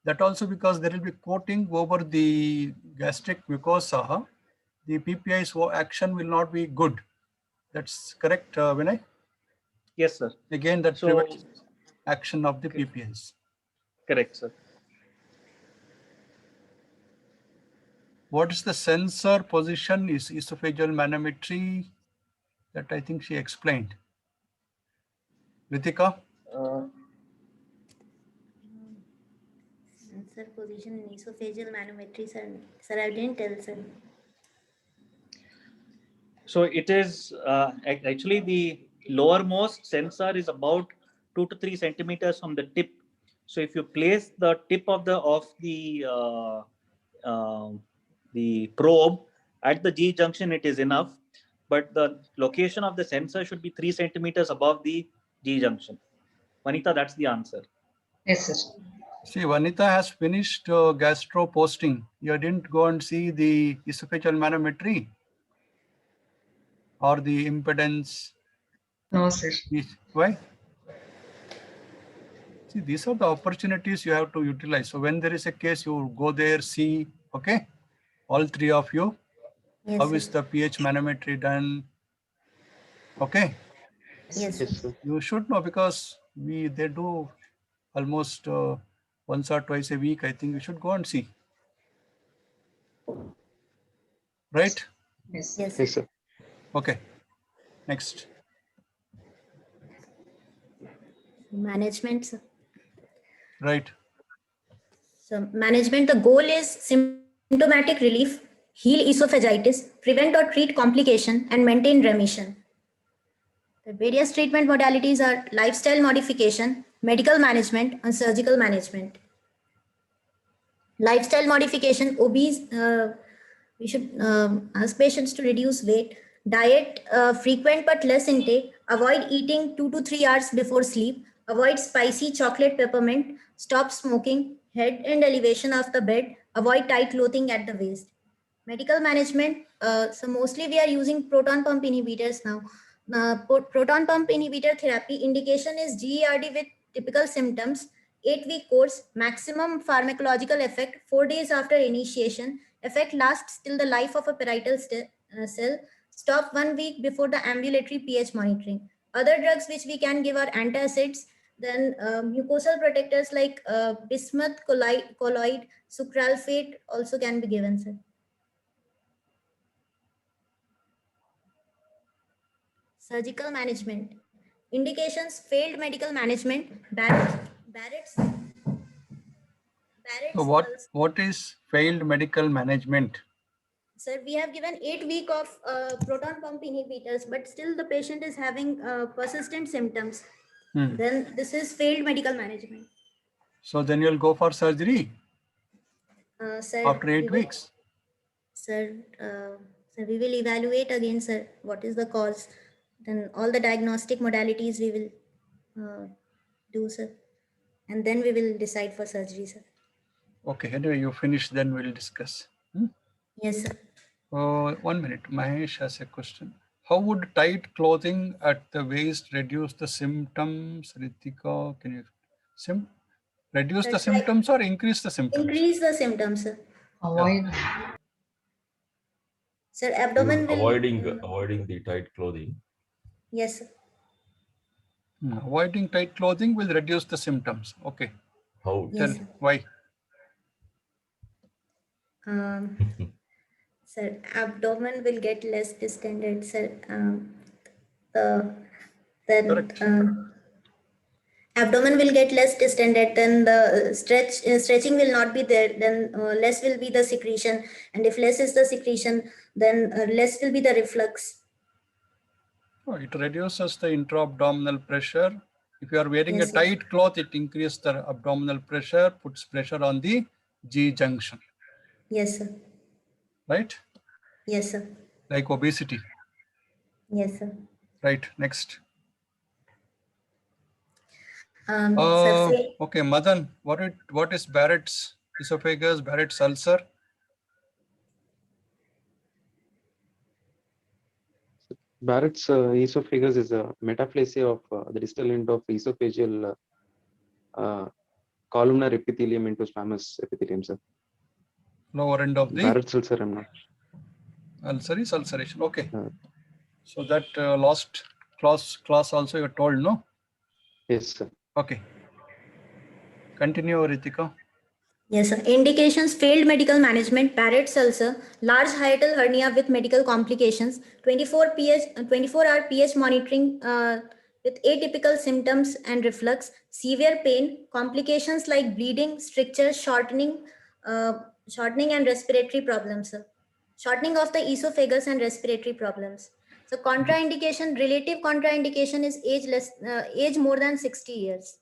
That also because there will be coating over the gastric mucosa. The PPI's action will not be good. That's correct, Vinay? Yes, sir. Again, that prevents action of the PPIs. Correct, sir. What is the sensor position? Is esophageal manometry? That I think she explained. Ritika? Sensor position in esophageal manometry, sir. Sir, I didn't tell, sir. So it is actually the lowermost sensor is about 2 to 3 centimeters from the tip. So if you place the tip of the probe at the G junction, it is enough. But the location of the sensor should be 3 centimeters above the G junction. Vanita, that's the answer. Yes, sir. See, Vanita has finished gastro posting. You didn't go and see the esophageal manometry. or the impedance No, sir. is, why? See, these are the opportunities you have to utilize. So when there is a case, you go there, see, okay, all three of you, Yes, how sir. is the pH manometry done? Okay, Yes, Yes, sir. sir. you should know because they do almost once or twice a week. I think you should go and see. Right? Yes. Yes, Yes, sir. Okay. Next. management, sir. Right. So management, the goal is symptomatic relief, heal esophagitis, prevent or treat complication, and maintain remission. The various treatment modalities are lifestyle modification, medical management, and surgical management. Lifestyle modification, obese, we should ask patients to reduce weight, diet, frequent but less intake, avoid eating 2 to 3 hours before sleep, avoid spicy chocolate peppermint, stop smoking, head and elevation of the bed, avoid tight clothing at the waist. Medical management, so mostly we are using proton pump inhibitors now. Proton pump inhibitor therapy indication is GERD with typical symptoms, 8-week course, maximum pharmacological effect 4 days after initiation, effect lasts till the life of a parietal cell, stop 1 week before the ambulatory pH monitoring. Other drugs which we can give are antacids, then mucosal protectors like bismuth, colloid, sucralfate also can be given, sir. Surgical management. Indications, failed medical management, Barrett's So what is failed medical management? Sir, we have given 8 weeks of proton pump inhibitors, but still the patient is having persistent symptoms. Then this is failed medical management. So then you'll go for surgery Sir, after 8 weeks. Sir, we will evaluate again, sir, what is the cause. Then all the diagnostic modalities we will do, sir. And then we will decide for surgery, sir. Okay, anyway, you finish, then we'll discuss. Yes, sir. 1 minute. Mahesh has a question. How would tight clothing at the waist reduce the symptoms? Ritika, can you reduce the symptoms or increase the symptoms? Increase the symptoms, sir. Avoid. Sir, abdomen will... Avoiding the tight clothing. Yes, sir. Avoiding tight clothing will reduce the symptoms. Okay. How? Yes, Tell sir. why. Sir, abdomen will get less distended, sir. Abdomen will get less distended, then the stretching will not be there, then less will be the secretion, and if less is the secretion, then less will be the reflux. Oh, it reduces the intra-abdominal pressure. If you are wearing Yes, a sir. tight cloth, it increases the abdominal pressure, puts pressure on the G junction, Yes, sir. right? Yes, sir. Like obesity. Yes, sir. Right, next. Sir, say, Okay, Madan, what is Barrett's esophagus, Barrett's ulcer? Barrett's esophagus is a metaplasia of the distal end of esophageal columnar epithelium into squamous epithelium, sir. Lower end of the Barrett's ulcer, I'm not. ulcer is ulceration. Okay. So that last class also you're told, no? Yes, sir. Okay. Continue, Ritika. yes, sir. Indications, failed medical management, Barrett's ulcer, large hiatal hernia with medical complications, 24-hour pH monitoring with atypical symptoms and reflux, severe pain, complications like bleeding, stricture, shortening and respiratory problems, sir. Shortening of the esophagus and respiratory problems. So contraindication, relative contraindication is age more than 60 years.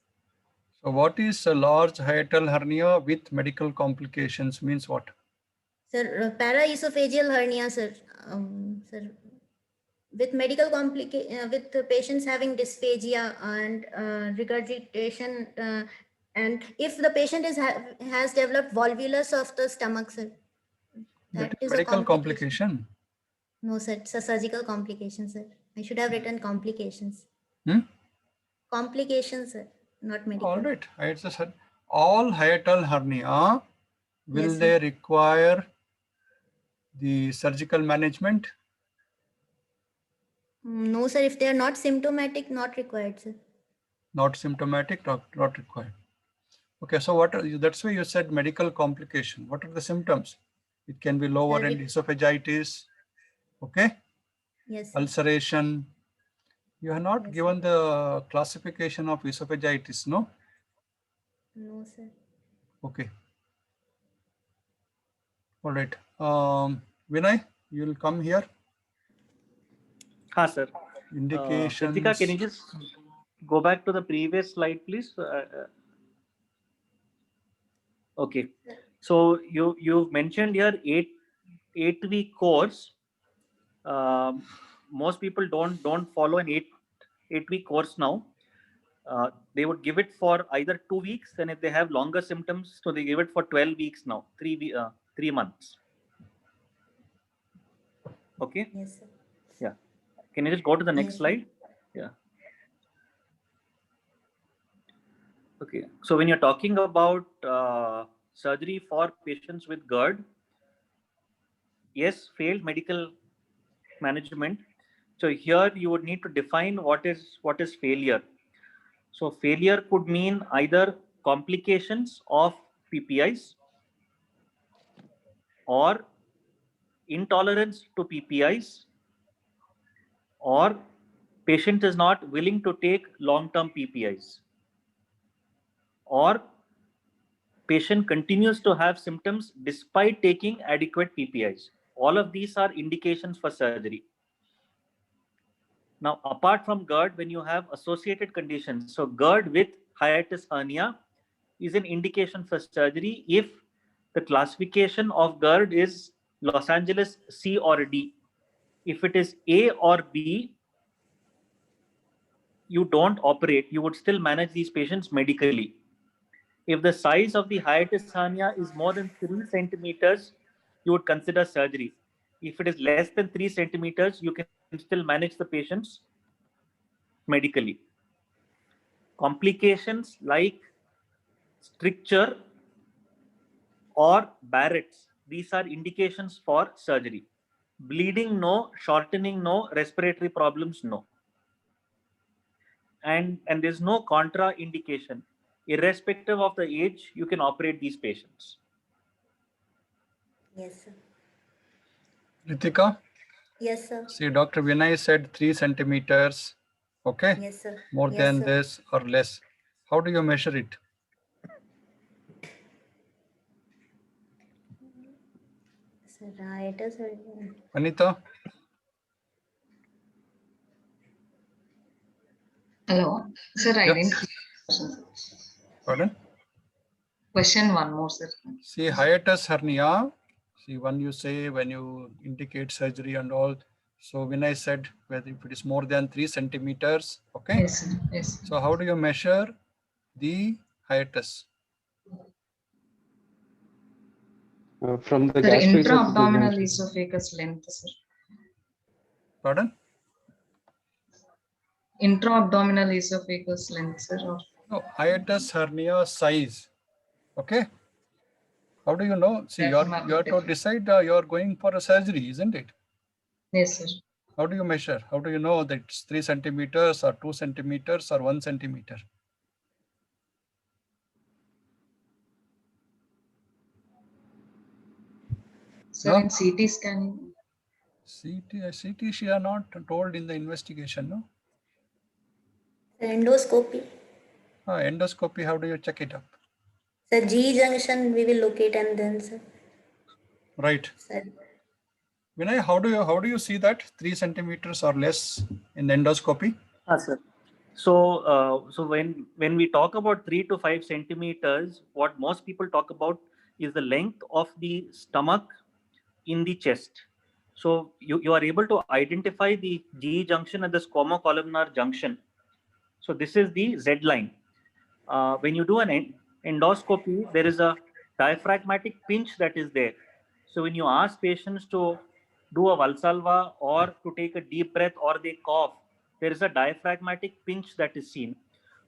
So what is a large hiatal hernia with medical complications means what? Sir, paraesophageal hernia, sir. Sir, with medical with the patients having dysphagia and regurgitation, and if the patient has developed volvulus of the stomach, sir, That that is is a medical complication. complication. No, sir. It's a surgical complication, sir. I should have written complications. Hmm? Complications, sir, not medical. All right. I just said all hiatal hernia, will Yes, they sir. require the surgical management? No, sir. If they are not symptomatic, not required, sir. Not symptomatic, not required. Okay, so what are you, that's why you said medical complication. What are the symptoms? It can be lower Sir, end esophagitis, okay, Yes, sir. ulceration. You have not Yes, given the classification of esophagitis, no? No, sir. Okay. All right. Vinay, you will come here. Ha, sir. Indications. Ritika, can you just go back to the previous slide, please? Okay. So you've mentioned here 8-week course. Most people don't follow an 8-week course now. They would give it for either 2 weeks, and if they have longer symptoms, so they give it for 12 weeks now, 3 months. Okay. Yes, sir. Yeah. Can you just go to the next Yes, sir. slide? Yeah. Okay. So when you're talking about surgery for patients with GERD, yes, failed medical management. So here you would need to define what is failure. So failure could mean either complications of PPIs or intolerance to PPIs, or patient is not willing to take long-term PPIs, or patient continues to have symptoms despite taking adequate PPIs. All of these are indications for surgery. Now, apart from GERD, when you have associated conditions, so GERD with hiatus hernia is an indication for surgery if the classification of GERD is Los Angeles C or D. If it is A or B, you don't operate, you would still manage these patients medically. If the size of the hiatus hernia is more than 3 centimeters, you would consider surgery. If it is less than 3 centimeters, you can still manage the patients medically. Complications like stricture or Barrett's, these are indications for surgery. Bleeding, no. Shortening, no. Respiratory problems, no. And there's no contraindication. Irrespective of the age, you can operate these patients. Yes, sir. Ritika, Yes, sir. see, Dr. Vinay said 3 centimeters, okay? Yes, sir. More Yes, than sir. this or less. How do you measure it? Sir, hiatus or Anita? Hello, sir. I Yeah. didn't. Pardon? Question one more, sir. See, hiatus hernia. See, when you indicate surgery and all. So when I said whether if it is more than 3 centimeters, okay? Yes, sir. Yes. So how do you measure the hiatus? From the Sir, gastroesophageal intra-abdominal junction. esophagus length, sir. Pardon? Intra-abdominal esophagus length, sir. Or No, hiatus hernia size. Okay. How do you know? See, you're to decide you're going for a surgery, isn't it? Yes, sir. How do you measure? How do you know that it's 3 centimeters or 2 centimeters or 1 centimeter? Sir, No? in CT scanning. CT, she are not told in the investigation, no? endoscopy. Endoscopy, how do you check it up? Sir, G junction we will locate and then, sir. Right. Sir. Vinay, how do you see that 3 centimeters or less in the endoscopy? Sir. So, so when we talk about 3 to 5 centimeters, what most people talk about is the length of the stomach in the chest. So you are able to identify the G junction and the squamocolumnar junction. So this is the Z line. When you do an endoscopy, there is a diaphragmatic pinch that is there. So when you ask patients to do a Valsalva or to take a deep breath or they cough, there is a diaphragmatic pinch that is seen.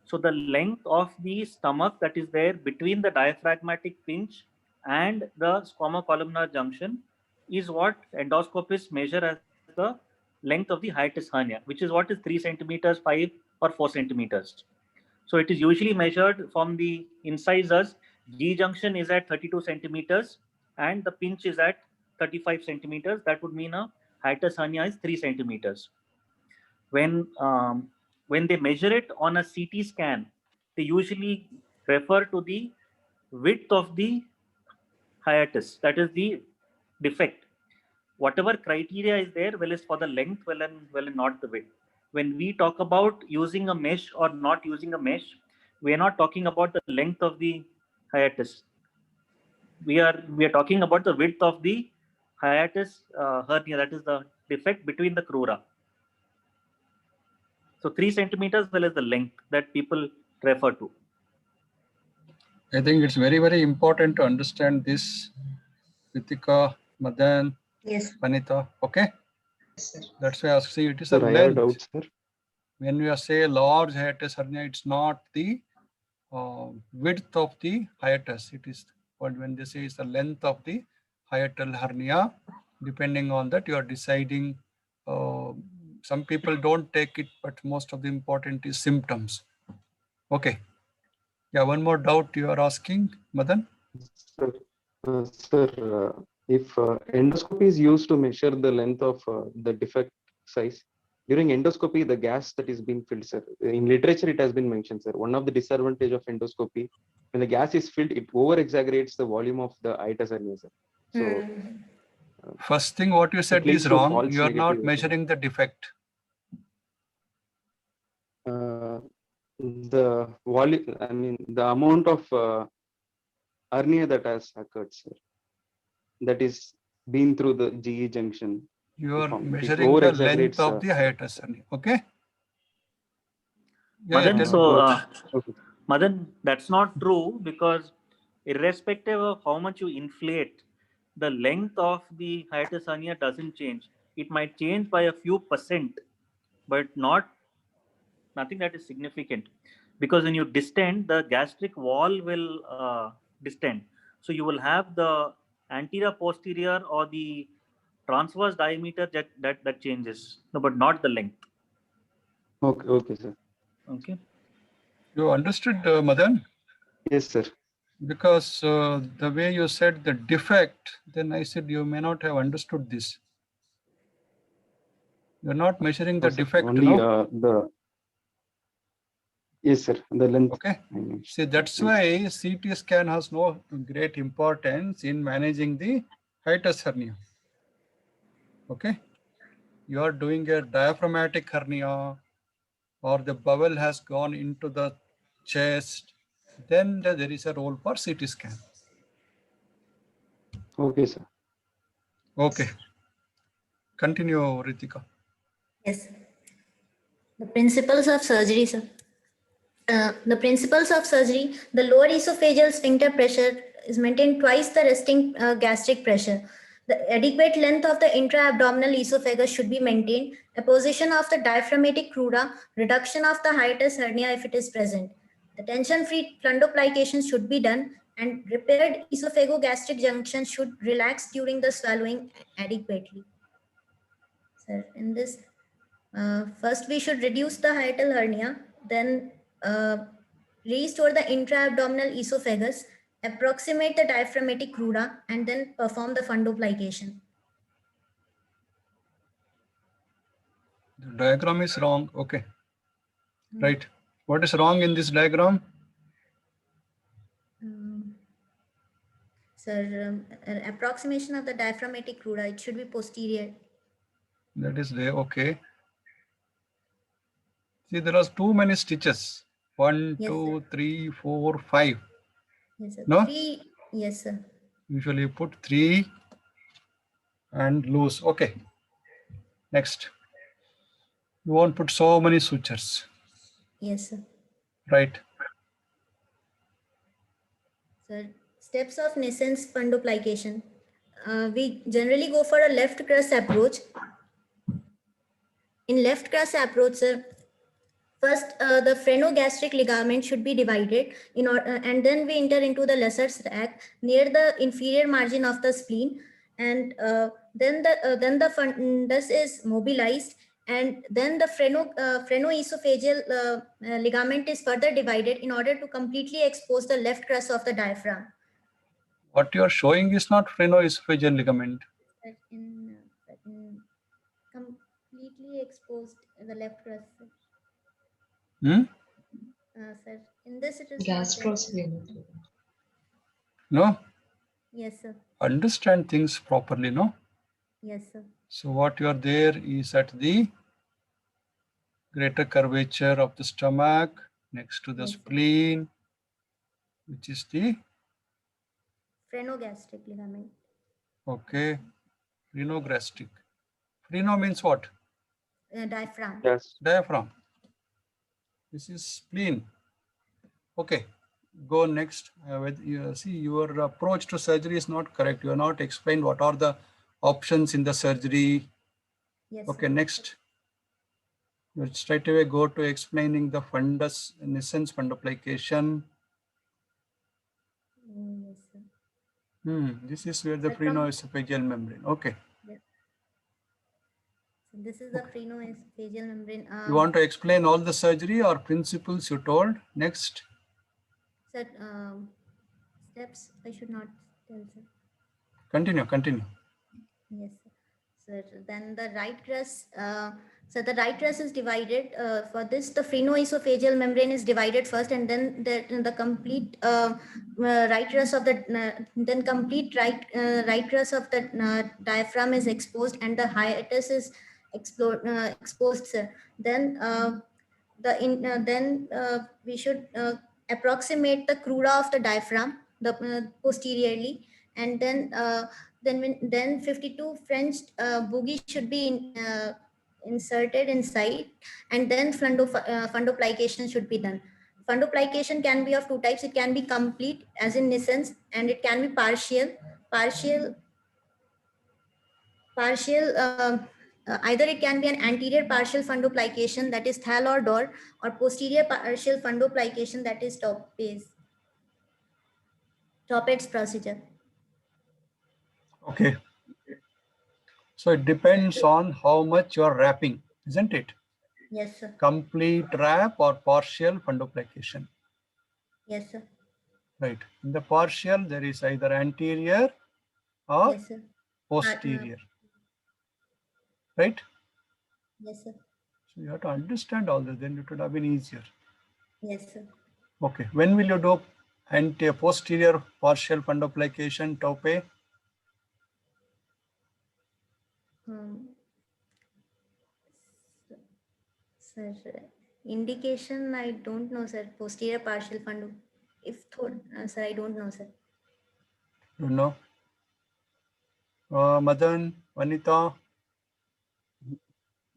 So the length of the stomach that is there between the diaphragmatic pinch and the squamocolumnar junction is what endoscopists measure as the length of the hiatus hernia, which is what is 3 centimeters, 5 or 4 centimeters. So it is usually measured from the incisors. G junction is at 32 centimeters and the pinch is at 35 centimeters. That would mean a hiatus hernia is 3 centimeters. When they measure it on a CT scan, they usually refer to the width of the hiatus, that is the defect. Whatever criteria is there, well, is for the length, well and not the width. When we talk about using a mesh or not using a mesh, we are not talking about the length of the hiatus. We are talking about the width of the hiatus hernia, that is the defect between the crura. So 3 centimeters well as the length that people refer to. I think it's very, very important to understand this, Ritika, Madan, Yes. Vanita. Okay, Yes, sir. that's why I ask. See, it is a Sir, I have a doubt, length. sir. When we say large hiatus hernia, it's not the width of the hiatus. It is what when they say it's the length of the hiatal hernia. Depending on that, you are deciding. Some people don't take it, but most of the important is symptoms. Okay. Yeah, one more doubt you are asking, Madan. Sir, if endoscopy is used to measure the length of the defect size, during endoscopy, the gas that is being filled, sir, in literature it has been mentioned, sir, one of the disadvantage of endoscopy, when the gas is filled, it over exaggerates the volume of the hiatus hernia, sir. So First thing what you said leads is to wrong. false You are not negative. measuring the defect. The volume, I mean, the amount of hernia that has occurred, sir, that is been through the GE junction. You are It measuring over the exaggerates. length of the hiatus hernia. Okay. Yeah, Madan, yeah, Okay. Madan, that's not true, because irrespective of how much you inflate, the length of the hiatus hernia doesn't change. It might change by a few percent, but nothing that is significant. Because when you distend, the gastric wall will distend. So you will have the anterior posterior or the transverse diameter that changes, no, but not the length. Okay, okay, sir. Okay. You understood, Madan? Yes, sir. Because the way you said the defect, then I said you may not have understood this. You're not measuring the No, sir. defect, Only no? the yes, sir. The length. Okay. See, that's why CT scan has no great importance in managing the hiatus hernia. Okay. You are doing a diaphragmatic hernia or the bowel has gone into the chest, then there is a role for CT scan. Okay, sir. Okay. Continue, Ritika. Yes. The principles of surgery, sir. The principles of surgery, the lower esophageal sphincter pressure is maintained twice the resting gastric pressure. The adequate length of the intra-abdominal esophagus should be maintained. A position of the diaphragmatic crura, reduction of the hiatus hernia if it is present. The tension-free fundoplication should be done, and repaired esophagogastric junction should relax during the swallowing adequately. Sir, in this, first we should reduce the hiatal hernia, then restore the intra-abdominal esophagus, approximate the diaphragmatic crura, and then perform the fundoplication. The diagram is wrong. Okay. Right. What is wrong in this diagram? Sir, approximation of the diaphragmatic crura, it should be posterior. That is there. Okay. See, there are too many stitches. 1, Yes, 2, sir. 3, 4, 5. Yes, sir. No? 3, yes, sir. Usually you put 3 and loose. Okay. Next. You won't put so many sutures. Yes, sir. Right. Sir, steps of nascence fundoplication. we generally go for a left crus approach. In left crus approach, sir, first, the phrenogastric ligament should be divided in order, and then we enter into the lesser sac near the inferior margin of the spleen, and then the fundus is mobilized, and then the phrenoesophageal ligament is further divided in order to completely expose the left crus of the diaphragm. What you are showing is not phrenoesophageal ligament. In completely exposed the left crus. Sir, in this it is not there. Gastrosplenic. No, Yes, sir. understand things properly, no? Yes, sir. So what you are there is at the greater curvature of the stomach next to the Yes, sir. spleen, which is the, Phrenogastric ligament. okay, phrenogastric. Phreno means what? Diaphragm. Yes. Diaphragm. This is spleen. Okay, go next. See, your approach to surgery is not correct. You are not explained what are the options in the surgery. Yes. Okay, Sir. next. You straight away go to explaining the fundus niscens fundoplication. Yes, sir. This is where the Sir, come. phrenoesophageal membrane. Okay. So this is the phrenoesophageal membrane. You want to explain all the surgery or principles you told? Next. Sir, steps I should not tell, sir. Continue. Yes, sir. Sir, then the right crus. So the right crus is divided. For this, the phrenoesophageal membrane is divided first, and then the complete right crus of the right crus of the diaphragm is exposed, and the hiatus is exposed, sir. Then we should approximate the crura of the diaphragm, the posteriorly, and then 52 French boogie should be inserted inside, and then fundoplication should be done. Fundoplication can be of two types. It can be complete, as in niscens, and it can be partial. Either it can be an anterior partial fundoplication, that is Thal or Dor, or posterior partial fundoplication, that is Toppett's procedure. Okay. So it depends on how much you are wrapping, isn't it? Yes, sir. Complete wrap or partial fundoplication. Yes, sir. Right. In the partial, there is either anterior or Yes, sir. posterior. Right? Yes, sir. So you have to understand all this, then it would have been easier. Yes, sir. Okay. When will you do posterior partial fundoplication, Tope? Sir, indication I don't know, sir. Posterior partial fundo. Sir, I don't know, sir. You know? Madan, Vanita?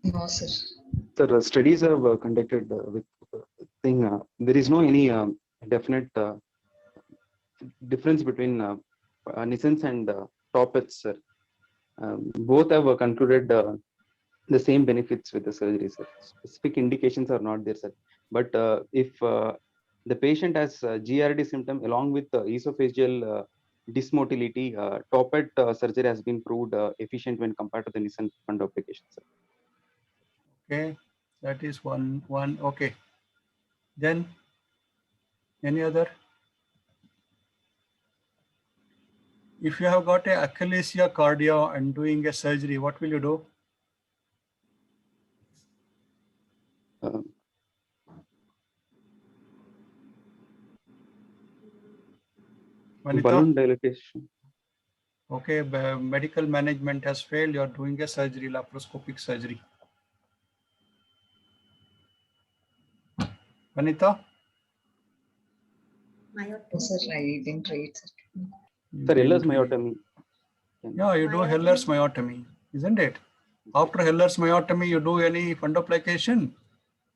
No, sir. Sir, studies have conducted with thing. There is no any definite difference between niscens and Toppett's, sir. Both have concluded the same benefits with the surgery, sir. Specific indications are not there, sir. But if the patient has GRD symptom along with esophageal dysmotility, Toppett surgery has been proved efficient when compared to the Nissen fundoplication, sir. Okay, that is one. Okay. Then any other? If you have got a achalasia cardia and doing a surgery, what will you do? Balloon dilatation. Okay, medical management has failed. You are doing a surgery, laparoscopic surgery. Vanita? No, sir, I didn't read it. Sir, Heller's myotomy. Yeah, you do Heller's myotomy, isn't it? After Heller's myotomy, you do any fundoplication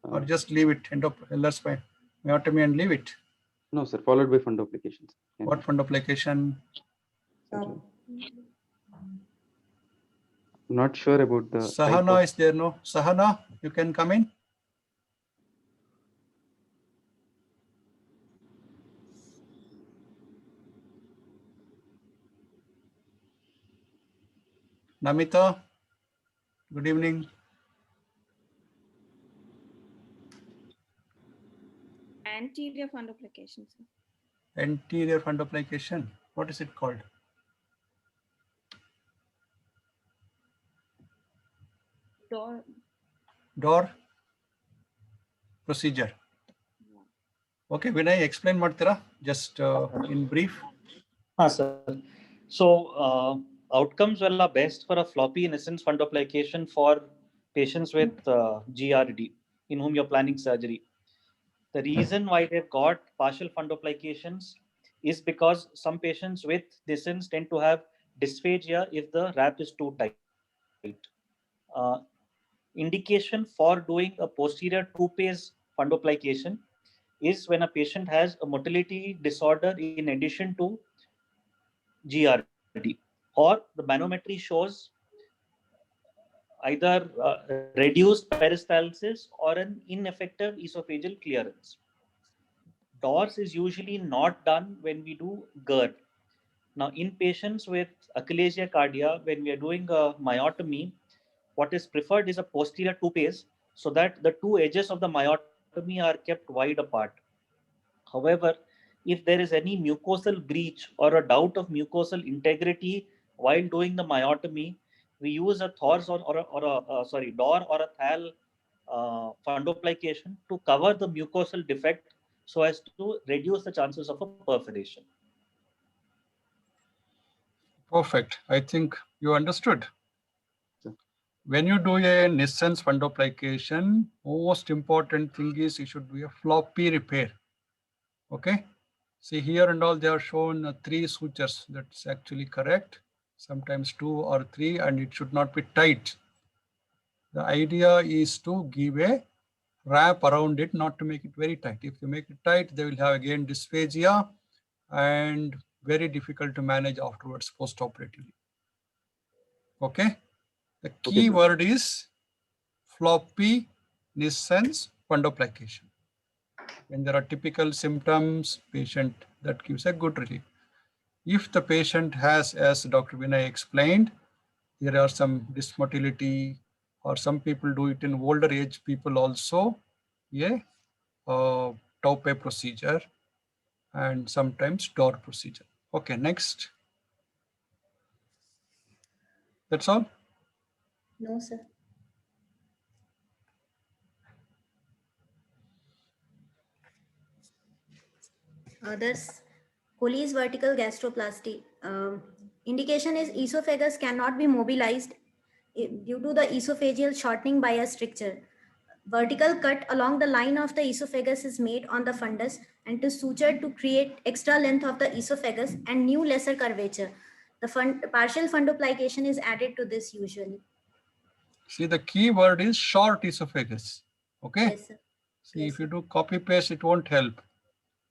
or just leave it, end up Heller's myotomy and leave it? No, sir, followed by fundoplications. What fundoplication? not sure about the type Sahana of- is there, no? Sahana, you can come in. Namita, good evening. Anterior fundoplication, sir. Anterior fundoplication. What is it called? Door procedure. Okay, Vinay, explain Martira, just in brief. Sir. So outcomes are best for a floppy Nissen's fundoplication for patients with GRD in whom you're planning surgery. The reason why they've got partial fundoplications is because some patients with Nissen's tend to have dysphagia if the wrap is too tight. Uh, Indication for doing a posterior two-phase fundoplication is when a patient has a motility disorder in addition to GRD, or the manometry shows either reduced peristalsis or an ineffective esophageal clearance. DORS is usually not done when we do GERD. Now, in patients with achalasia cardia, when we are doing a myotomy, what is preferred is a posterior two-phase so that the two edges of the myotomy are kept wide apart. However, if there is any mucosal breach or a doubt of mucosal integrity while doing the myotomy, we use a DOR or a THAL fundoplication to cover the mucosal defect so as to reduce the chances of a perforation. Perfect. I think you understood. Sure. When you do a Nissen's fundoplication, most important thing is you should do a floppy repair. Okay. See here and all, they are shown 3 sutures. That's actually correct. Sometimes 2 or 3, and it should not be tight. The idea is to give a wrap around it, not to make it very tight. If you make it tight, they will have again dysphagia and very difficult to manage afterwards post-operatively. Okay. The key sir. word is floppy Nissen's fundoplication. When there are typical symptoms, patient, that gives a good relief. If the patient has, as Dr. Vinay explained, there are some dysmotility, or some people do it in older age people also, Taupe procedure, and sometimes DOR procedure. Okay, next. That's all? No, sir. There's Colles vertical gastroplasty. Indication is esophagus cannot be mobilized due to the esophageal shortening by a stricture. Vertical cut along the line of the esophagus is made on the fundus and to suture to create extra length of the esophagus and new lesser curvature. The partial fundoplication is added to this usually. See, the key word is short esophagus. Okay. Yes, sir. See, Yes, if you sir. do copy paste, it won't help.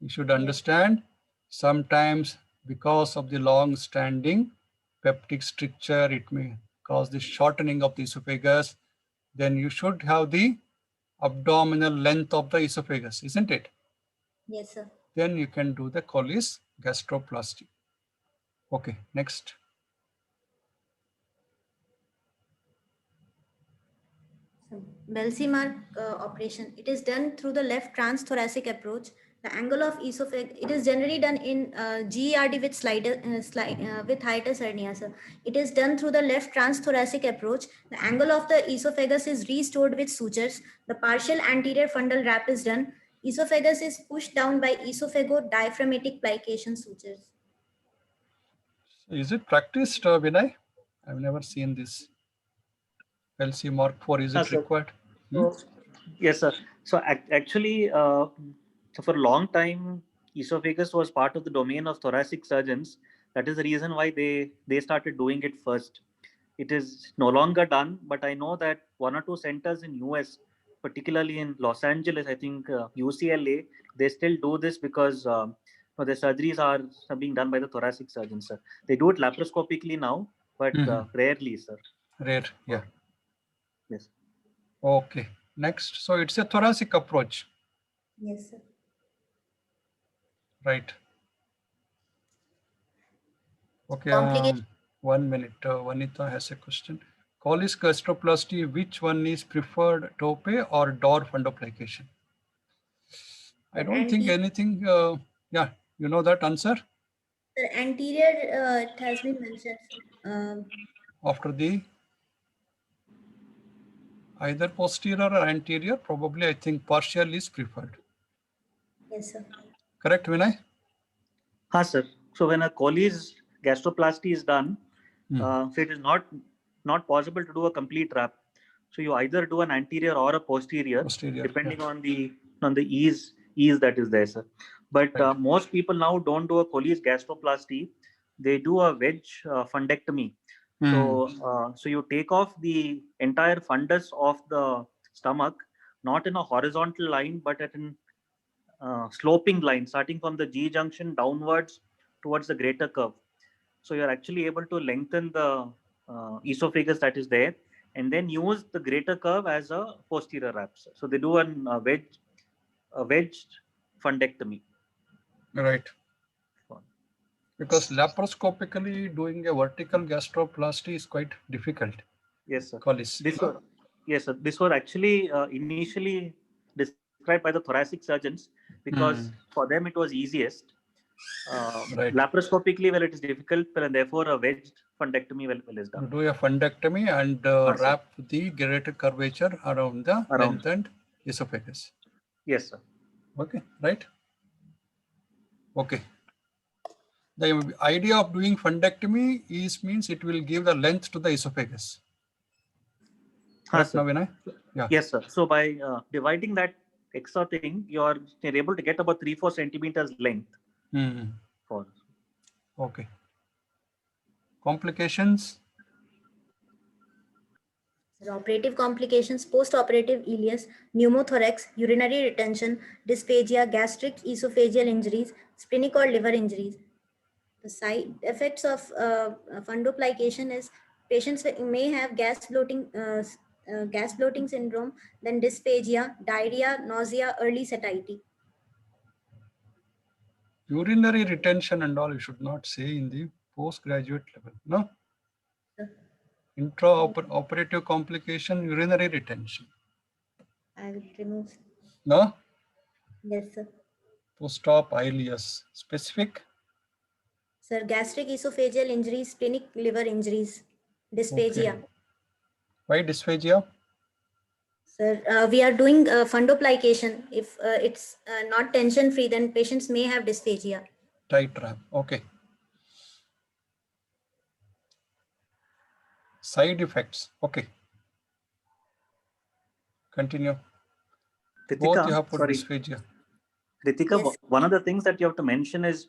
You should Yes. understand sometimes because of the long standing peptic stricture, it may cause the shortening of the esophagus. Then you should have the abdominal length of the esophagus, isn't it? Yes, sir. Then you can do the Colles gastroplasty. Okay, next. Belsey-Mark operation. It is done through the left transthoracic approach. The angle of esophagus. It is generally done in GERD with hiatus hernia. Sir. It is done through the left transthoracic approach. The angle of the esophagus is restored with sutures. The partial anterior fundal wrap is done. Esophagus is pushed down by esophago-diaphragmatic plication sutures. Is it practiced, Vinay? I've never seen this. Belsey-Mark 4, is it Sir. required? So, yes, sir. So actually, so for a long time, esophagus was part of the domain of thoracic surgeons. That is the reason why they started doing it first. It is no longer done, but I know that 1 or 2 centers in US, particularly in Los Angeles, I think UCLA, they still do this because the surgeries are being done by the thoracic surgeons, sir. They do it laparoscopically now, but rarely, sir. Rare. Yeah. Yes. Okay. Next. So it's a thoracic approach, Yes, sir. right? Okay. Complication. 1 minute. Vanita has a question. Collis gastroplasty, which one is preferred, tope or DOR fundoplication? I don't think anything. Yeah, you know that answer The anterior, it has been mentioned. after the either posterior or anterior. Probably, I think partial is preferred. Yes, sir. Correct, Vinay? Ha, sir. So when a Colles gastroplasty is done, Hmm. so it is not possible to do a complete wrap. So you either do an anterior or a posterior, Posterior. depending Yeah. on the ease that is there, sir. But Right. most people now don't do a Colles gastroplasty; they do a wedge fundectomy. So you take off the entire fundus of the stomach, not in a horizontal line, but at an sloping line, starting from the G junction downwards towards the greater curve. So you're actually able to lengthen the esophagus that is there, and then use the greater curve as a posterior wrap. So they do a wedged fundectomy. Right. Because laparoscopically doing a vertical gastroplasty is quite difficult. Yes, sir. Collis. Yes, sir. This was actually initially described by the thoracic surgeons because for them it was easiest. Right. Laparoscopically, well, it is difficult, and therefore a wedged fundectomy well is You done. do a fundectomy and wrap the greater curvature around the lengthened esophagus. Yes, sir. Okay, right? Okay. The idea of doing fundectomy means it will give the length to the esophagus. Correct, Vinay? Yeah. Yes, sir. So by dividing that extra thing, you're able to get about 3-4 centimeters length. For Okay. Complications? Operative complications, post-operative ileus, pneumothorax, urinary retention, dysphagia, gastric esophageal injuries, splenic or liver injuries. The side effects of fundoplication is patients may have gas bloating syndrome, then dysphagia, diarrhea, nausea, early satiety. Urinary retention and all you should not say in the postgraduate level. No? Intraoperative complication, urinary retention. I will remove. No? Yes, sir. Post-op ileus. Specific? Sir, gastric esophageal injuries, splenic liver injuries, dysphagia. Okay. Why dysphagia? Sir, we are doing fundoplication. If it's not tension free, then patients may have dysphagia. Tight wrap. Okay. Side effects. Okay. Continue. Both you have put dysphagia. Ritika, yes. One of the things that you have to mention is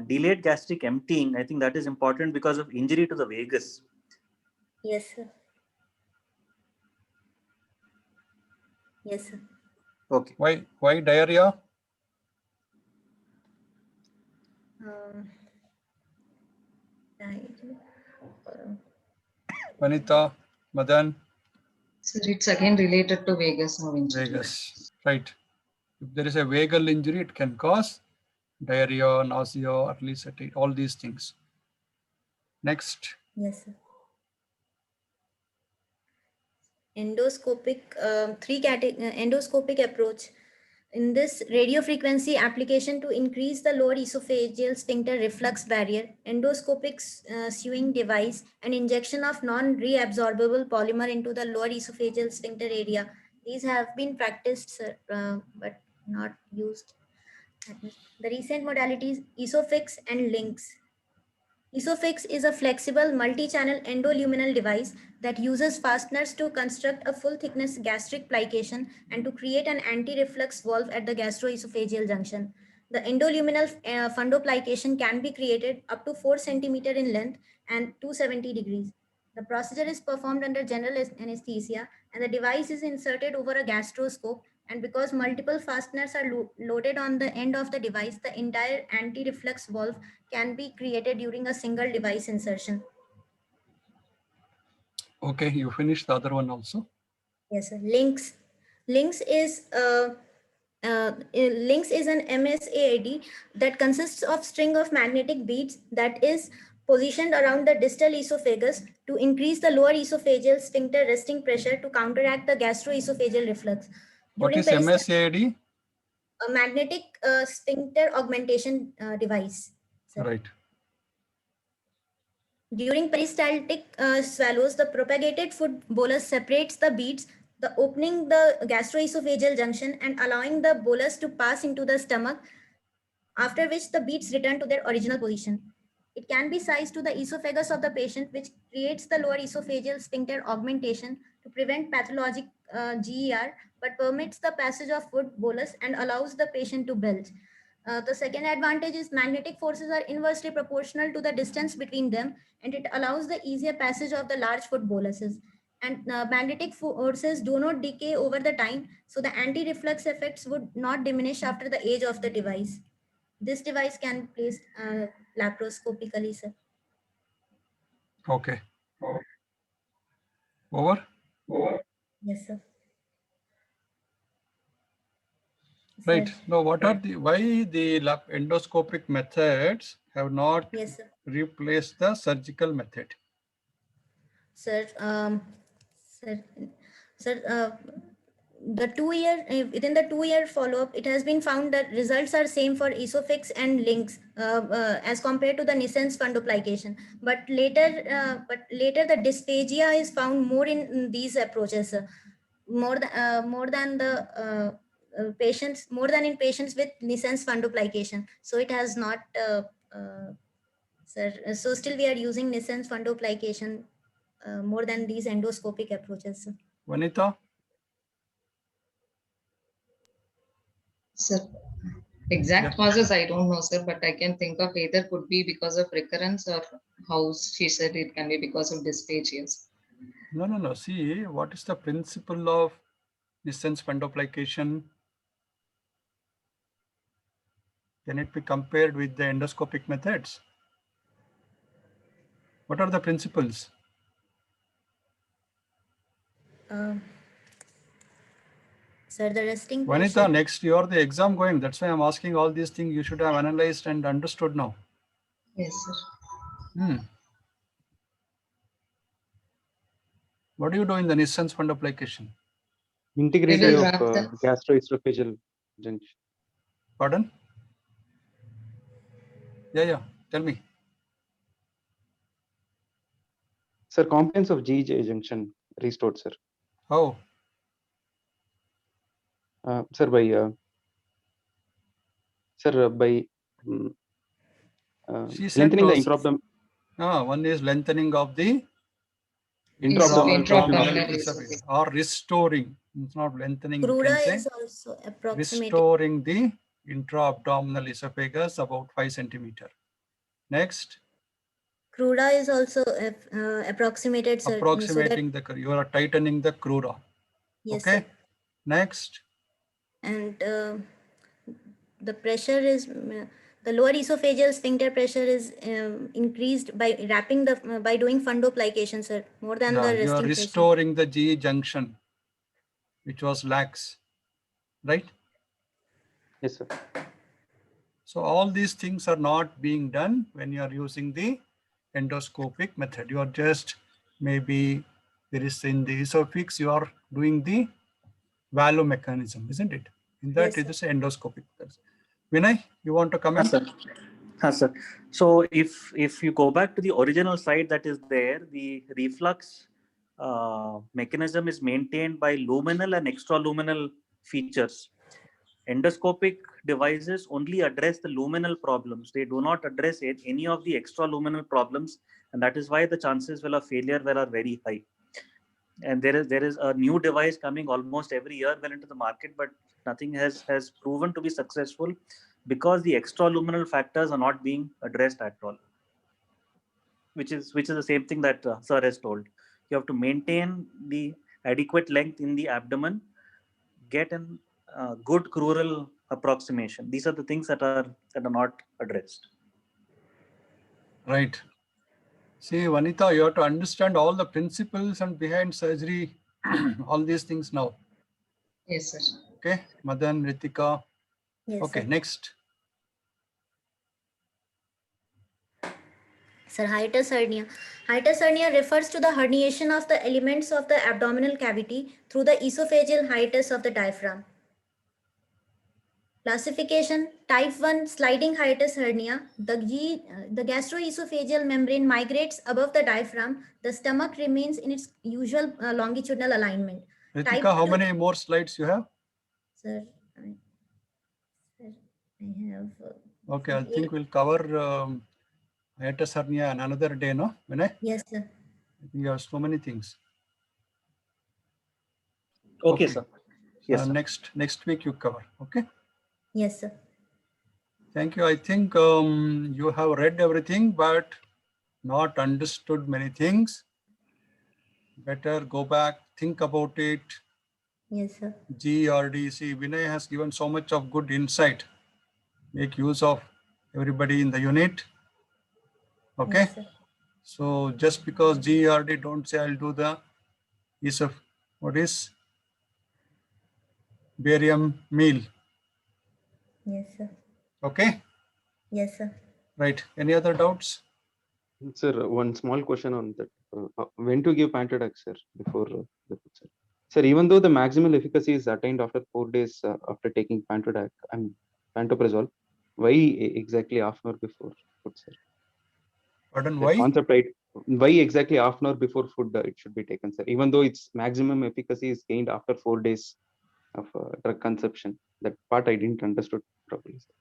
delayed gastric emptying. I think that is important because of injury to the vagus. Yes, sir. Yes, sir. Okay. Why diarrhea? Vanita, Madan. So it's again related to vagus nerve injury. Vagus, right. If there is a vagal injury, it can cause diarrhea, nausea, early satiety, all these things. Next. Yes, sir. Endoscopic, endoscopic approach. In this radiofrequency application to increase the lower esophageal sphincter reflux barrier, endoscopic sewing device, and injection of non-reabsorbable polymer into the lower esophageal sphincter area. These have been practiced, but not used. The recent modalities, Isofix and Lynx. Isofix is a flexible multi-channel endoluminal device that uses fasteners to construct a full-thickness gastric plication and to create an anti-reflux valve at the gastroesophageal junction. The endoluminal fundoplication can be created up to 4 cm in length and 270 degrees. The procedure is performed under general anesthesia and the device is inserted over a gastroscope, and because multiple fasteners are loaded on the end of the device, the entire anti-reflux valve can be created during a single device insertion. Okay, you finished the other one also. Yes, sir. Links. Links is links is an MSAID that consists of string of magnetic beads that is positioned around the distal esophagus to increase the lower esophageal sphincter resting pressure to counteract the gastroesophageal reflux. What During is MSAID? a magnetic sphincter augmentation device. Sir. Right. During peristaltic swallows, the propagated food bolus separates the beads, the opening the gastroesophageal junction and allowing the bolus to pass into the stomach, after which the beads return to their original position. It can be sized to the esophagus of the patient, which creates the lower esophageal sphincter augmentation to prevent pathologic GER, but permits the passage of food bolus and allows the patient to belch. The second advantage is magnetic forces are inversely proportional to the distance between them, and it allows the easier passage of the large foot boluses. And magnetic forces do not decay over the time, so the anti-reflux effects would not diminish after the age of the device. This device can be placed laparoscopically, sir. Okay. Over? Yes, sir. Right. Sir. Now, why the endoscopic methods have not Yes, sir. replaced the surgical method? Sir, sir, the 2 year within the 2 year follow-up, it has been found that results are same for esophax and links as compared to the Nissen's fundoplication. But later the dysphagia is found more in these approaches, more than the patients, more than in patients with Nissen's fundoplication. So it has not, sir. So still we are using Nissen's fundoplication more than these endoscopic approaches, sir. Vanita? Sir, exact causes I don't know, sir, but I can think of either could be because of recurrence or how she said it can be because of dysphagia. No. See, what is the principle of Nissen's fundoplication? Can it be compared with the endoscopic methods? What are the principles? Sir, the resting Vanita, pressure. next you're the exam going. That's why I'm asking all these things. You should have analyzed and understood now. Yes, sir. What do you do in the Nissen's fundoplication? Integrity will of wrap the- gastroesophageal junction. Pardon? Yeah. Tell me. Sir, compliance of GJ junction restored, sir. How? Sir, by She said lengthening the no. intra-abdominal. One is lengthening of the Intra-abdominal esophagus or restoring. It's not lengthening. You Crura can say is also approximated. restoring the intra-abdominal esophagus about 5 centimeter. Next, Crura is also approximated, sir. approximating you are tightening the crura. Yes, Okay. sir. Next, And the pressure is the lower esophageal sphincter pressure is increased by wrapping the by doing fundoplication, sir. More than the you are resting pressure. restoring the G junction, which was lax, right? Yes, sir. So all these things are not being done when you are using the endoscopic method. You are just maybe there is in the esophagus, you are doing the valve mechanism, isn't it? In that Yes, it is endoscopic. Vinay, you want to comment? Yes, sir. So if you go back to the original slide that is there, the reflux mechanism is maintained by luminal and extraluminal features. Endoscopic devices only address the luminal problems. They do not address any of the extraluminal problems, and that is why the chances of failure are very high. And there is a new device coming almost every year well into the market, but nothing has proven to be successful because the extraluminal factors are not being addressed at all. Which is the same thing that sir has told. You have to maintain the adequate length in the abdomen, get an good crural approximation. These are the things that are not addressed. Right. See, Vanita, you have to understand all the principles and behind surgery, all these things now. Yes, sir. Okay, Madan, Ritika. Yes, Okay, sir. next. Sir, hiatus hernia. Hiatus hernia refers to the herniation of the elements of the abdominal cavity through the esophageal hiatus of the diaphragm. Classification: type 1 sliding hiatus hernia. The gastroesophageal membrane migrates above the diaphragm. The stomach remains in its usual longitudinal alignment. Type Ritika, how 2 many more slides you have? Sir, I have. Okay, I think we'll cover hiatus hernia on another day, no? Vinay? Yes, sir. You have so many things. Okay, sir. Yes, sir. Next week you cover. Okay. Yes, sir. Thank you. I think you have read everything, but not understood many things. Better go back, think about it. Yes, sir. GRDC, Vinay has given so much of good insight. Make use of everybody in the unit. Okay. Yes, sir. So just because GERD, don't say I'll do the what is barium meal. Yes, sir. Okay. Yes, sir. Right. Any other doubts? Sir, one small question on that. When to give Pantodac, sir, before the food, sir? Sir, even though the maximal efficacy is attained after 4 days after taking Pantodac and pantoprazole, why exactly half an hour before food, sir? Pardon, The why? concept, right? Why exactly half an hour before food it should be taken, sir? Even though its maximum efficacy is gained after 4 days of drug consumption. That part I didn't understood properly, sir.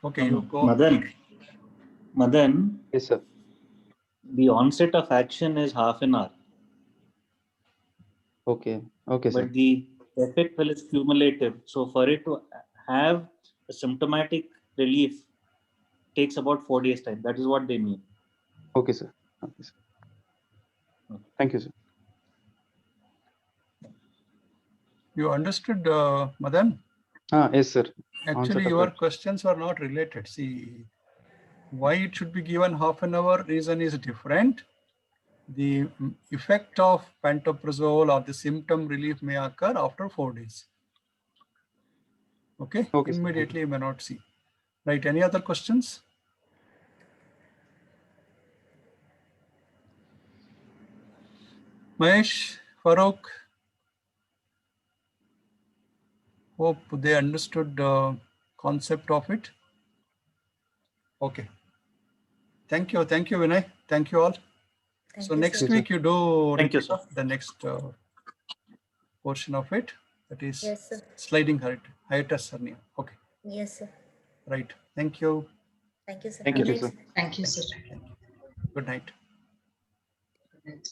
Okay, you go. Madan, Yes, sir. the onset of action is half an hour, Okay. Okay, sir. but the effect will is cumulative. So for it to have a symptomatic relief takes about 4 days time. That is what they mean. Okay, sir. Okay, sir. Thank you, sir. You understood, Madan? Yes, sir. Actually, Onset of your action. questions were not related. See, why it should be given half an hour reason is different. The effect of pantoprazole or the symptom relief may occur after 4 days. Okay, Okay, sir. immediately you may not see. Right, any other questions? Mahesh, Farooq, hope they understood the concept of it. Okay. Thank you, Vinay. Thank you all. Thank So you, next sir. week you do, Thank you, Ritika, sir. the next portion of it, that is Yes, sir. sliding hiatus hernia. Okay, Yes, sir. right. Thank you. Thank you, sir. Thank Good you, night, sir. sir. Thank you, sir. Good night. Good night.